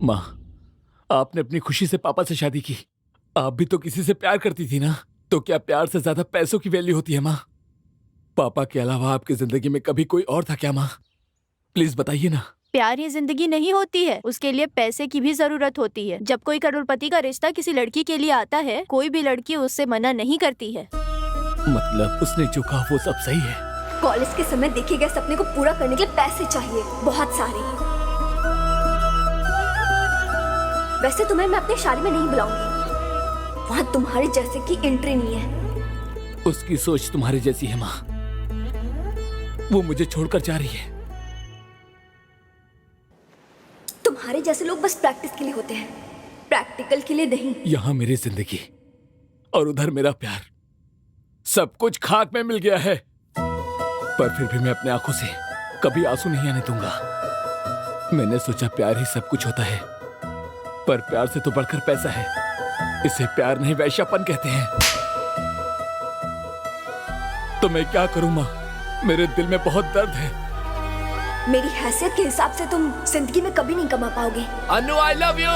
Speaker 7: माँ, आपने अपनी खुशी से पापा से शादी की। आप भी तो किसी से प्यार करती थी ना, तो क्या प्यार से ज्यादा पैसों की वैल्यू होती है माँ? पापा के अलावा आपकी जिंदगी में कभी कोई और था क्या माँ? प्लीज बताइए ना।
Speaker 5: प्यार ये जिंदगी नहीं होती है, उसके लिए पैसे की भी जरूरत होती है। जब कोई करोड़पति का रिश्ता किसी लड़की के लिए आता है, कोई भी लड़की उससे मना नहीं करती है।
Speaker 7: मतलब उसने जो कहा वो सब सही है?
Speaker 3: कॉलेज के समय देखे गए सपने को पूरा करने के लिए पैसे चाहिए, बहुत सारे। वैसे तुम्हें मैं अपनी शादी में नहीं बुलाऊंगी, वहाँ तुम्हारे जैसे की एंट्री नहीं है।
Speaker 7: उसकी सोच तुम्हारे जैसी है माँ, वो मुझे छोड़कर जा रही है।
Speaker 3: तुम्हारे जैसे लोग बस प्रैक्टिस के लिए होते हैं, प्रैक्टिकल के लिए नहीं।
Speaker 7: यहाँ मेरी जिंदगी और उधर मेरा प्यार, सब कुछ खाक में मिल गया है। पर फिर भी मैं अपने आंखों से कभी आंसू नहीं आने दूंगा। मैंने सोचा प्यार ही सब कुछ होता है, पर प्यार से तो बढ़कर पैसा है। इसे प्यार नहीं वैश्यापन कहते हैं। तो मैं क्या करूं माँ, मेरे दिल में बहुत दर्द है।
Speaker 3: मेरी हैसियत के हिसाब से तुम जिंदगी में कभी नहीं कमा पाओगे।
Speaker 7: अनु आई लव यू।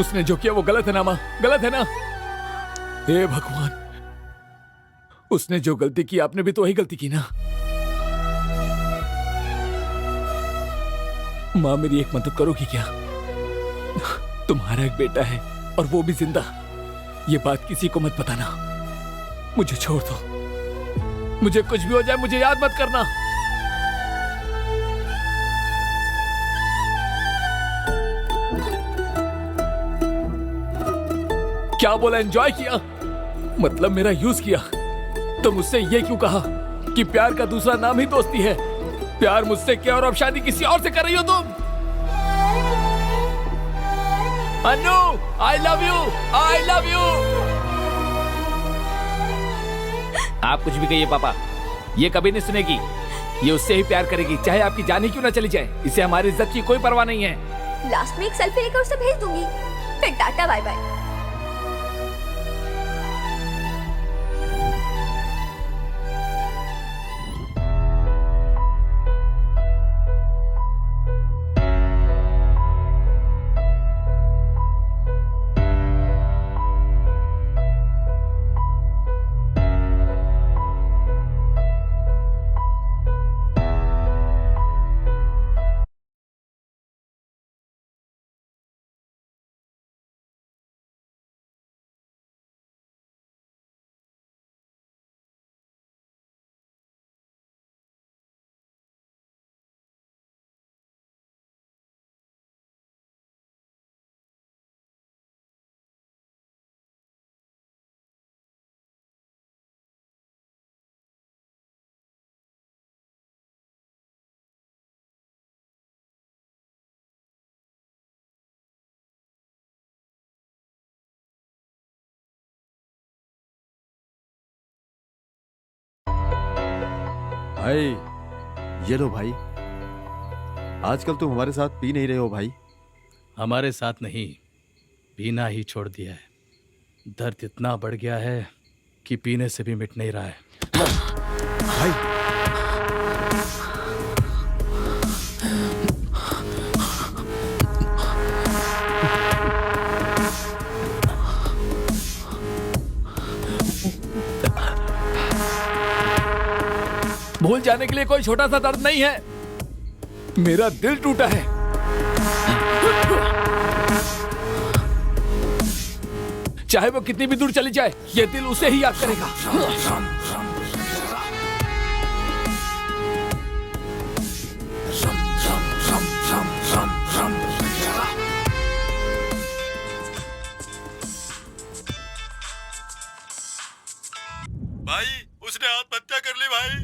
Speaker 7: उसने जो किया वो गलत है ना माँ, गलत है ना? हे भगवान, उसने जो गलती की आपने भी तो वही गलती की ना। माँ मेरी एक मदद करोगी क्या? तुम्हारा एक बेटा है और वो भी जिंदा। ये बात किसी को मत बताना। मुझे छोड़ दो, मुझे कुछ भी हो जाए मुझे याद मत करना। क्या बोला? एंजॉय किया? मतलब मेरा यूज किया? तो मुझसे ये क्यों कहा कि प्यार का दूसरा नाम ही दोस्ती है? प्यार मुझसे क्या और अब शादी किसी और से कर रही हो तुम? Anu I love you, I love you. आप कुछ भी कहिए पापा, ये कभी नहीं सुनेगी। ये उससे ही प्यार करेगी, चाहे आपकी जान ही क्यों ना चली जाए। इसे हमारी इज्जत की कोई परवाह नहीं है।
Speaker 3: लास्ट में एक सेल्फी लेकर उसे भेज दूंगी, फिर टाटा बाय बाय।
Speaker 2: भाई ये लो भाई, आजकल तुम हमारे साथ पी नहीं रहे हो भाई।
Speaker 4: हमारे साथ नहीं, पीना ही छोड़ दिया है। दर्द इतना बढ़ गया है कि पीने से भी मिट नहीं रहा है।
Speaker 2: भाई
Speaker 7: भूल जाने के लिए कोई छोटा सा दर्द नहीं है। मेरा दिल टूटा है। चाहे वो कितनी भी दूर चली जाए, ये दिल उसे ही याद करेगा।
Speaker 2: भाई उसने आत्महत्या कर ली भाई।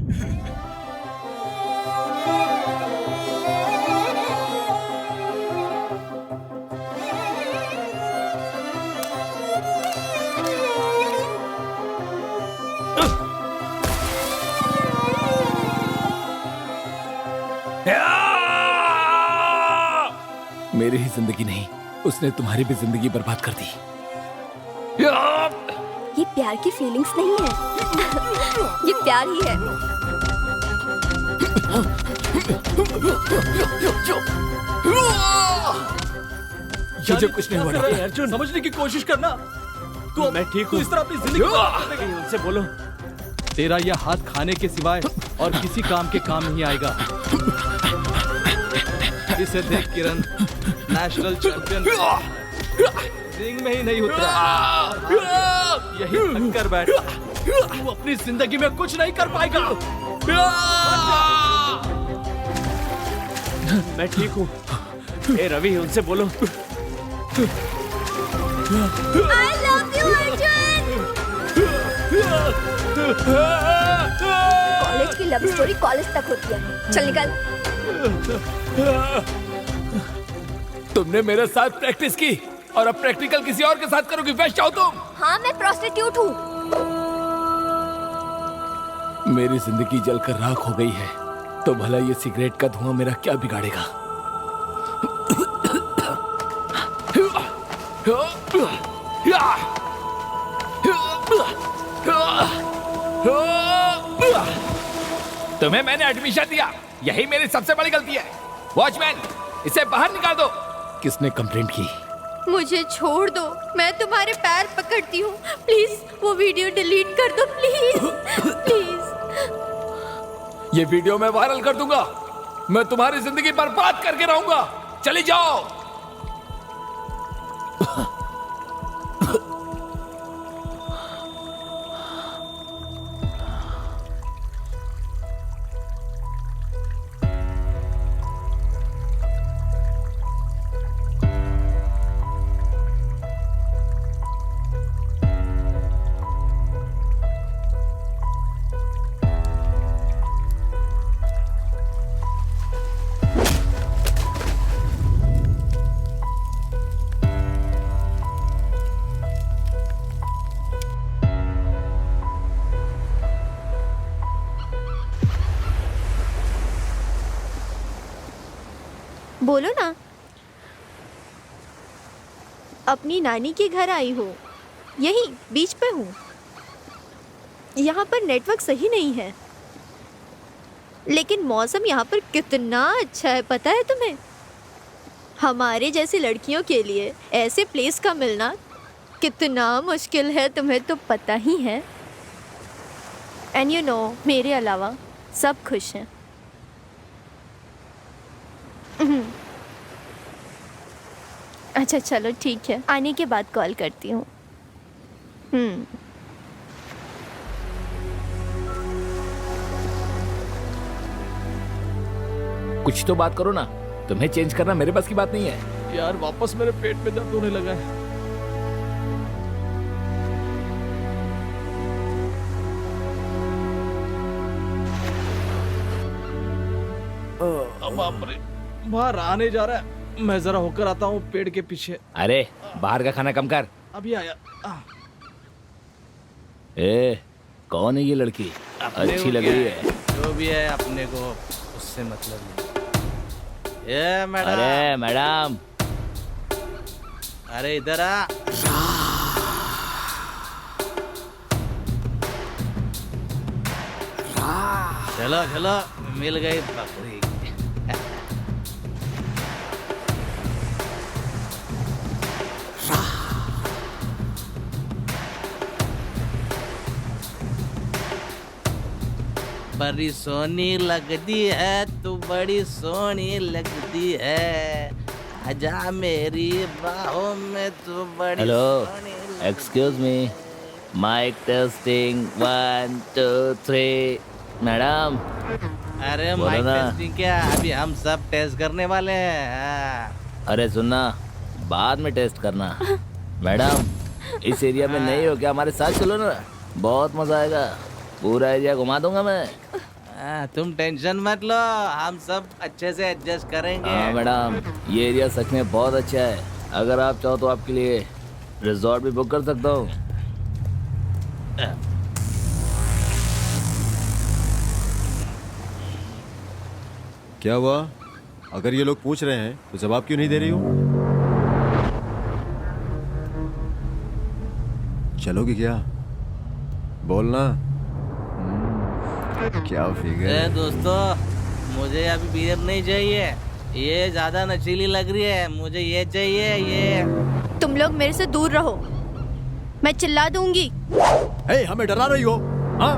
Speaker 7: मेरी ही जिंदगी नहीं, उसने तुम्हारी भी जिंदगी बर्बाद कर दी।
Speaker 3: ये प्यार की फीलिंग्स नहीं है, ये प्यार ही है।
Speaker 7: मुझे कुछ नहीं हुआ।
Speaker 4: अर्जुन समझने की कोशिश करना। तू
Speaker 1: मैं ठीक हूँ।
Speaker 4: इस तरह अपनी जिंदगी
Speaker 1: उनसे बोलो।
Speaker 4: तेरा यह हाथ खाने के सिवाय और किसी काम के काम नहीं आएगा। इसे देख किरण, नेशनल चैंपियन रिंग में ही नहीं उतरा, यही थक कर बैठ। तू अपनी जिंदगी में कुछ नहीं कर पाएगा।
Speaker 1: मैं ठीक हूँ। ए रवि, उनसे बोलो।
Speaker 8: I love you, Arjun.
Speaker 3: College की लव स्टोरी कॉलेज तक होती है। चल निकल।
Speaker 7: तुमने मेरे साथ प्रैक्टिस की और अब प्रैक्टिकल किसी और के साथ करोगी। वैश्य हो तुम।
Speaker 3: हाँ, मैं प्रोस्टिट्यूट हूँ।
Speaker 7: मेरी जिंदगी जलकर राख हो गई है, तो भला ये सिगरेट का धुआं मेरा क्या बिगाड़ेगा। तुम्हें मैंने एडमिशन दिया, यही मेरी सबसे बड़ी गलती है। वॉचमैन, इसे बाहर निकाल दो। किसने कंप्लेंट की?
Speaker 5: मुझे छोड़ दो, मैं तुम्हारे पैर पकड़ती हूँ। प्लीज वो वीडियो डिलीट कर दो, प्लीज प्लीज।
Speaker 7: ये वीडियो मैं वायरल कर दूंगा। मैं तुम्हारी जिंदगी बर्बाद करके रहूंगा। चली जाओ।
Speaker 5: बोलो ना। अपनी नानी के घर आई हो? यही बीच पे हूँ। यहाँ पर नेटवर्क सही नहीं है, लेकिन मौसम यहाँ पर कितना अच्छा है पता है तुम्हें? हमारे जैसी लड़कियों के लिए ऐसे प्लेस का मिलना कितना मुश्किल है, तुम्हें तो पता ही है। एंड यू नो, मेरे अलावा सब खुश हैं। अच्छा चलो ठीक है, आने के बाद कॉल करती हूँ।
Speaker 7: कुछ तो बात करो ना। तुम्हें चेंज करना मेरे बस की बात नहीं है।
Speaker 4: यार वापस मेरे पेट में दर्द होने लगा है। बाप रे, बाहर आने जा रहा है। मैं जरा होकर आता हूँ पेड़ के पीछे।
Speaker 7: अरे बाहर का खाना कम कर।
Speaker 4: अभी आया।
Speaker 7: ए, कौन है ये लड़की? अच्छी लग रही है।
Speaker 4: जो भी है अपने को उससे मतलब नहीं। ये मैडम।
Speaker 7: अरे मैडम,
Speaker 4: अरे इधर आ। चलो चलो, मिल गई बकरी। बड़ी सोनी लगती है तू, बड़ी सोनी लगती है। आजा मेरी बाहों में तू बड़ी
Speaker 7: हेलो,
Speaker 4: सोनी लगती
Speaker 7: excuse me, mike testing 1 2 3। Madam
Speaker 4: अरे
Speaker 7: बोलो
Speaker 4: माइक
Speaker 7: ना।
Speaker 4: टेस्टिंग क्या, अभी हम सब टेस्ट करने वाले हैं।
Speaker 7: अरे सुनना, बाद में टेस्ट करना। मैडम, इस एरिया में नहीं हो क्या? हमारे साथ चलो ना, बहुत मजा आएगा। पूरा एरिया घुमा दूंगा मैं।
Speaker 4: तुम टेंशन मत लो, हम सब अच्छे से एडजस्ट करेंगे।
Speaker 7: हाँ मैडम, ये एरिया सच में बहुत अच्छा है। अगर आप चाहो तो आपके लिए रिजॉर्ट भी बुक कर सकता हूँ।
Speaker 2: क्या हुआ? अगर ये लोग पूछ रहे हैं तो जवाब क्यों नहीं दे रही हो? चलोगी क्या? बोलना। क्या फिगर।
Speaker 4: दोस्तों, मुझे अभी बियर नहीं चाहिए, ये ज्यादा नशीली लग रही है। मुझे ये चाहिए, ये।
Speaker 5: तुम लोग मेरे से दूर रहो, मैं चिल्ला दूंगी।
Speaker 2: हे, हमें डरा रही हो? हाँ,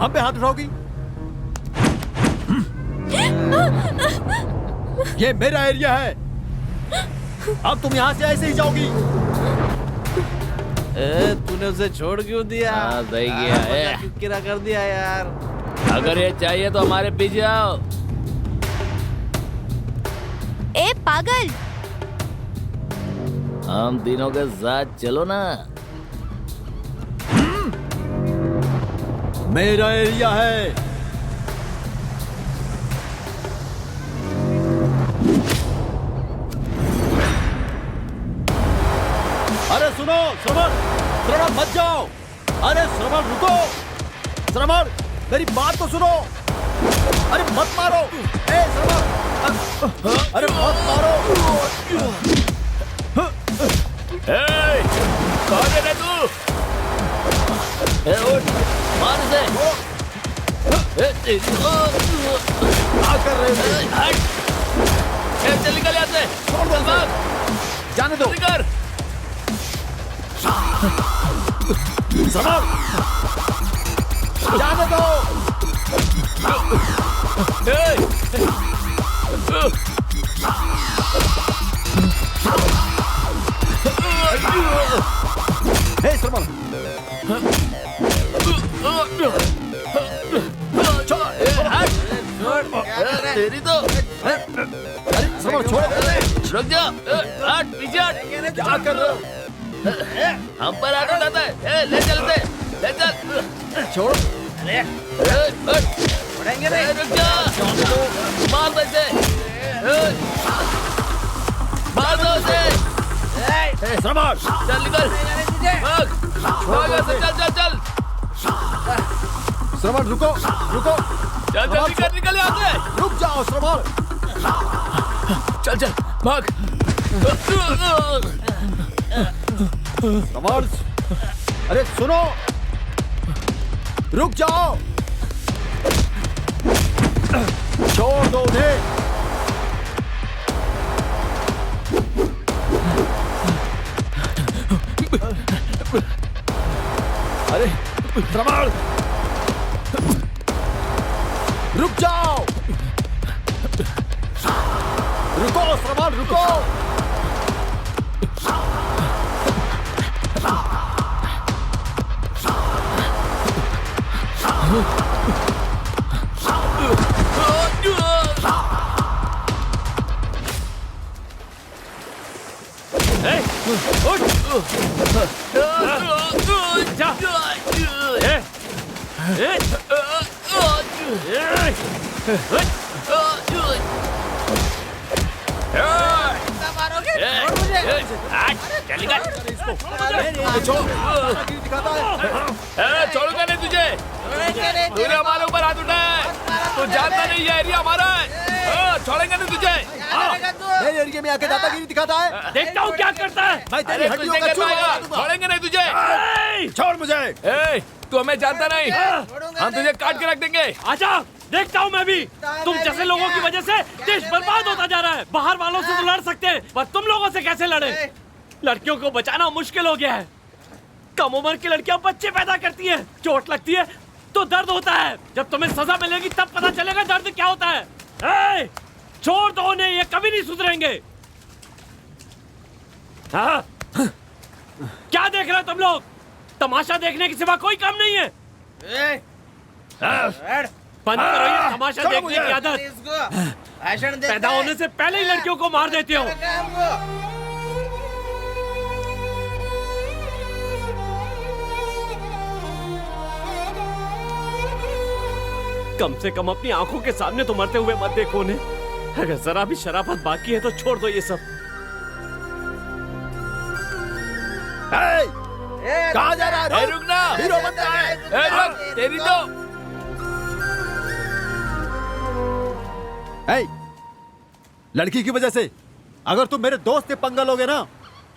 Speaker 2: हम पे हाथ उठाओगी? ये मेरा एरिया है। अब तुम यहाँ से ऐसे ही जाओगी।
Speaker 1: तूने उसे छोड़ क्यों दिया?
Speaker 7: हाँ, सही किया है।
Speaker 1: क्यों किरा कर दिया यार?
Speaker 7: अगर ये चाहिए तो हमारे पीछे आओ।
Speaker 5: ए पागल,
Speaker 7: हम तीनों के साथ चलो ना।
Speaker 2: मेरा एरिया है। अरे सुनो श्रवण, श्रवण मत जाओ। अरे श्रवण रुको, श्रवण मेरी बात तो सुनो। अरे मत मारो, ए श्रवण, अरे मत मारो।
Speaker 7: कौन है तू? उठ, मार इसे।
Speaker 2: क्या कर रहे हो?
Speaker 7: चल निकल यहाँ से।
Speaker 2: छोड़ दो इसे। जाने दो।
Speaker 7: निकल।
Speaker 2: श्रवण, जाने दो। हे श्रवण,
Speaker 7: तेरी तो।
Speaker 2: अरे श्रवण छोड़।
Speaker 7: रुक जा। हट, पीछे हट।
Speaker 2: क्या कर रहे हो?
Speaker 7: हम पर आगे उठाता है। ले चलते, ले चल।
Speaker 2: छोड़।
Speaker 7: छोड़ेंगे नहीं। रुक जा। मार दो इसे। मार दो इसे।
Speaker 2: श्रवण,
Speaker 7: चल निकल। भाग, भाग ऐसे, चल चल चल।
Speaker 2: श्रवण रुको, रुको।
Speaker 7: चल चल निकल, निकल यहाँ से।
Speaker 2: रुक जाओ श्रवण।
Speaker 7: चल चल, भाग।
Speaker 2: श्रवण, अरे सुनो, रुक जाओ। छोड़ दो उन्हें। अरे श्रवण, रुक जाओ। रुको श्रवण, रुको।
Speaker 7: छोड़ूंगा नहीं तुझे। तूने हमारे ऊपर हाथ उठाया है। तू जानता नहीं ये एरिया हमारा है। छोड़ेंगे नहीं तुझे।
Speaker 2: मेरे एरिया में आके दादागिरी दिखाता है।
Speaker 7: देखता हूँ क्या करता है।
Speaker 2: मैं तेरी हड्डियों का चूरमा दूंगा।
Speaker 7: छोड़ेंगे नहीं तुझे।
Speaker 2: छोड़ मुझे।
Speaker 7: तू हमें जानता नहीं। हम तुझे काट के रख देंगे।
Speaker 10: आजा, देखता हूँ मैं भी। तुम जैसे लोगों की वजह से देश बर्बाद होता जा रहा है। बाहर वालों से तो लड़ सकते हैं, पर तुम लोगों से कैसे लड़े? लड़कियों को बचाना मुश्किल हो गया है। कम उम्र की लड़कियां बच्चे पैदा करती हैं, चोट लगती है तो दर्द होता है। जब तुम्हें सजा मिलेगी तब पता चलेगा दर्द क्या होता है। छोड़ दो उन्हें, ये कभी नहीं सुधरेंगे। हाँ? क्या देख रहे हो तुम लोग? तमाशा देखने के सिवा कोई काम नहीं है। बंद करो ये तमाशा देखने की आदत। पैदा होने से पहले ही लड़कियों को मार देते हो। कम से कम अपनी आंखों के सामने तो मरते हुए मत देखो उन्हें। अगर जरा भी शराफत बाकी है तो छोड़ दो ये सब।
Speaker 2: कहाँ जा रहा है?
Speaker 7: रुकना।
Speaker 2: हीरो बनता है।
Speaker 7: रुक, तेरी तो।
Speaker 2: लड़की की वजह से अगर तुम मेरे दोस्त के पंगा लोगे ना,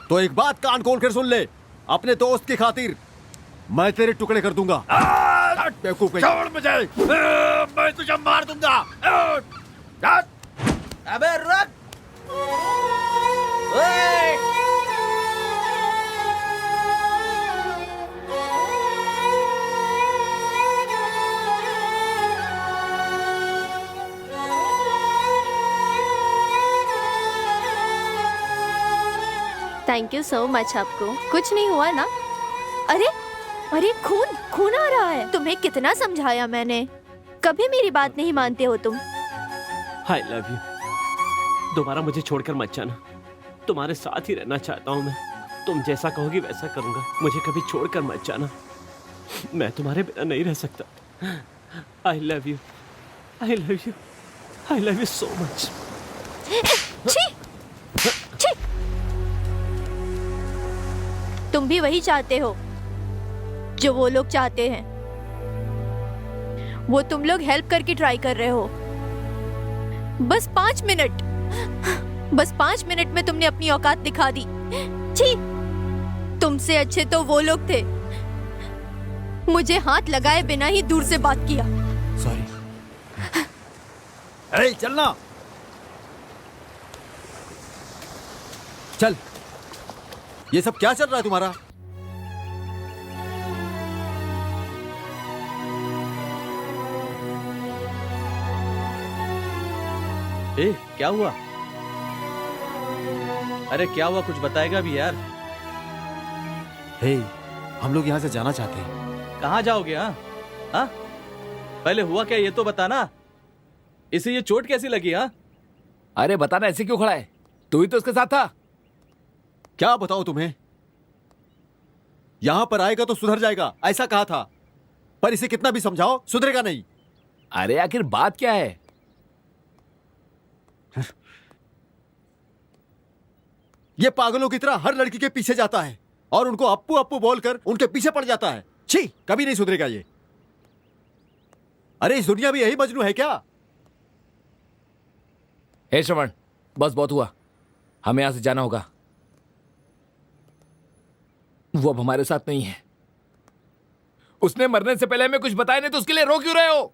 Speaker 2: तो एक बात कान खोल कर सुन ले। अपने दोस्त की खातिर मैं तेरे टुकड़े कर दूंगा। बेवकूफ, छोड़ मुझे। मैं तुझे मार दूंगा।
Speaker 9: अबे रुक।
Speaker 5: Thank you so much. आपको कुछ नहीं हुआ ना? अरे अरे खून खून आ रहा है। तुम्हें कितना समझाया मैंने, कभी मेरी बात नहीं मानते हो तुम।
Speaker 1: आई लव यू। दोबारा मुझे छोड़कर मत जाना, तुम्हारे साथ ही रहना चाहता हूँ मैं। तुम जैसा कहोगी वैसा करूंगा, मुझे कभी छोड़कर मत जाना। मैं तुम्हारे बिना नहीं रह सकता। आई love you, I love you, I love you so much.
Speaker 5: छी छी, तुम भी वही चाहते हो जो वो लोग चाहते हैं। वो तुम लोग हेल्प करके ट्राई कर रहे हो। बस 5 मिनट, बस 5 मिनट में तुमने अपनी औकात दिखा दी। छी, तुमसे अच्छे तो वो लोग थे, मुझे हाथ लगाए बिना ही दूर से बात किया।
Speaker 2: सॉरी। अरे चलना, चल। ये सब क्या चल रहा है तुम्हारा?
Speaker 4: ए, क्या हुआ? अरे क्या हुआ, कुछ बताएगा भी यार।
Speaker 2: हे, हम लोग यहाँ से जाना चाहते हैं।
Speaker 4: कहाँ जाओगे? हाँ? पहले हुआ क्या ये तो बताना। इसे ये चोट कैसी लगी? हाँ,
Speaker 7: अरे बताना, ऐसे क्यों खड़ा है? तू ही तो उसके साथ था।
Speaker 2: क्या बताओ तुम्हें? यहां पर आएगा तो सुधर जाएगा, ऐसा कहा था, पर इसे कितना भी समझाओ सुधरेगा नहीं।
Speaker 7: अरे आखिर बात क्या है?
Speaker 2: ये पागलों की तरह हर लड़की के पीछे जाता है और उनको अप्पू अप्पू बोलकर उनके पीछे पड़ जाता है। छी, कभी नहीं सुधरेगा ये। अरे इस दुनिया में यही मजनू है क्या?
Speaker 7: हे श्रवण, बस बहुत हुआ, हमें यहां से जाना होगा। वो अब हमारे साथ नहीं है। उसने मरने से पहले हमें कुछ बताया नहीं, तो उसके लिए रो क्यों रहे हो?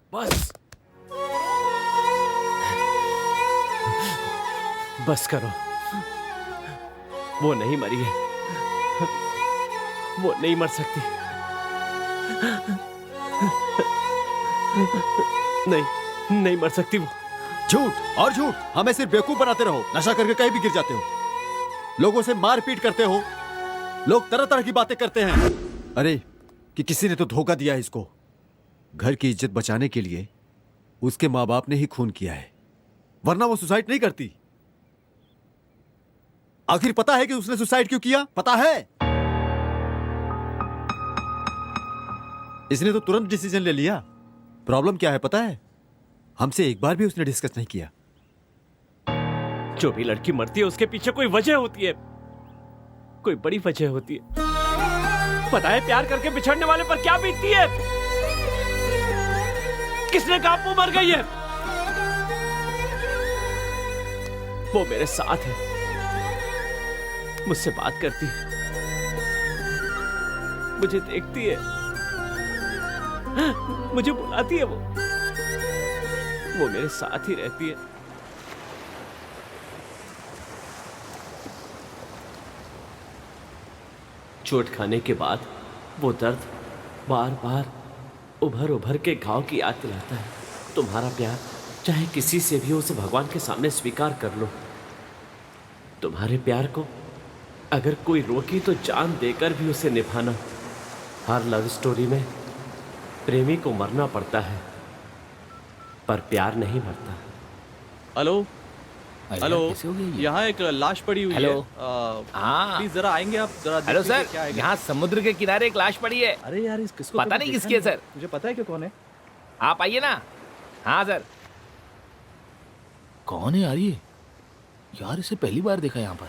Speaker 1: बस करो, वो नहीं मरी है, वो नहीं मर सकती। नहीं, नहीं मर सकती वो।
Speaker 2: झूठ और झूठ, हमें सिर्फ बेवकूफ बनाते रहो। नशा करके कहीं भी गिर जाते हो, लोगों से मारपीट करते हो, लोग तरह तरह की बातें करते हैं। अरे कि किसी ने तो धोखा दिया है इसको। घर की इज्जत बचाने के लिए उसके माँ बाप ने ही खून किया है, वरना वो सुसाइड नहीं करती। आखिर पता है कि उसने सुसाइड क्यों किया? पता है? इसने तो तुरंत डिसीजन ले लिया। प्रॉब्लम क्या है पता है? हमसे एक बार भी उसने डिस्कस नहीं किया।
Speaker 1: जो भी लड़की मरती है उसके पीछे कोई वजह होती है, कोई बड़ी वजह होती है। पता है प्यार करके बिछड़ने वाले पर क्या बीतती है? किसने कहा वो मर गई है? वो मेरे साथ है, मुझसे बात करती है, मुझे देखती है, मुझे बुलाती है, वो मेरे साथ ही रहती है। चोट खाने के बाद वो दर्द बार बार उभर उभर के घाव की याद दिलाता है। तुम्हारा प्यार चाहे किसी से भी, उसे भगवान के सामने स्वीकार कर लो। तुम्हारे प्यार को अगर कोई रोकी तो जान देकर भी उसे निभाना। हर लव स्टोरी में प्रेमी को मरना पड़ता है, पर प्यार नहीं मरता।
Speaker 4: हेलो हेलो, यहाँ एक लाश पड़ी हुई है।
Speaker 7: हेलो, हाँ
Speaker 4: प्लीज जरा आएंगे आप? जरा
Speaker 7: हेलो
Speaker 4: देखिए
Speaker 7: सर,
Speaker 4: क्या है।
Speaker 7: यहाँ समुद्र के किनारे एक लाश पड़ी है।
Speaker 4: अरे यार, इस किसको
Speaker 7: पता नहीं किसकी है सर।
Speaker 4: मुझे पता है कि कौन है।
Speaker 7: आप आइए ना। हाँ सर।
Speaker 11: कौन है यार ये? यार इसे पहली बार देखा यहाँ पर।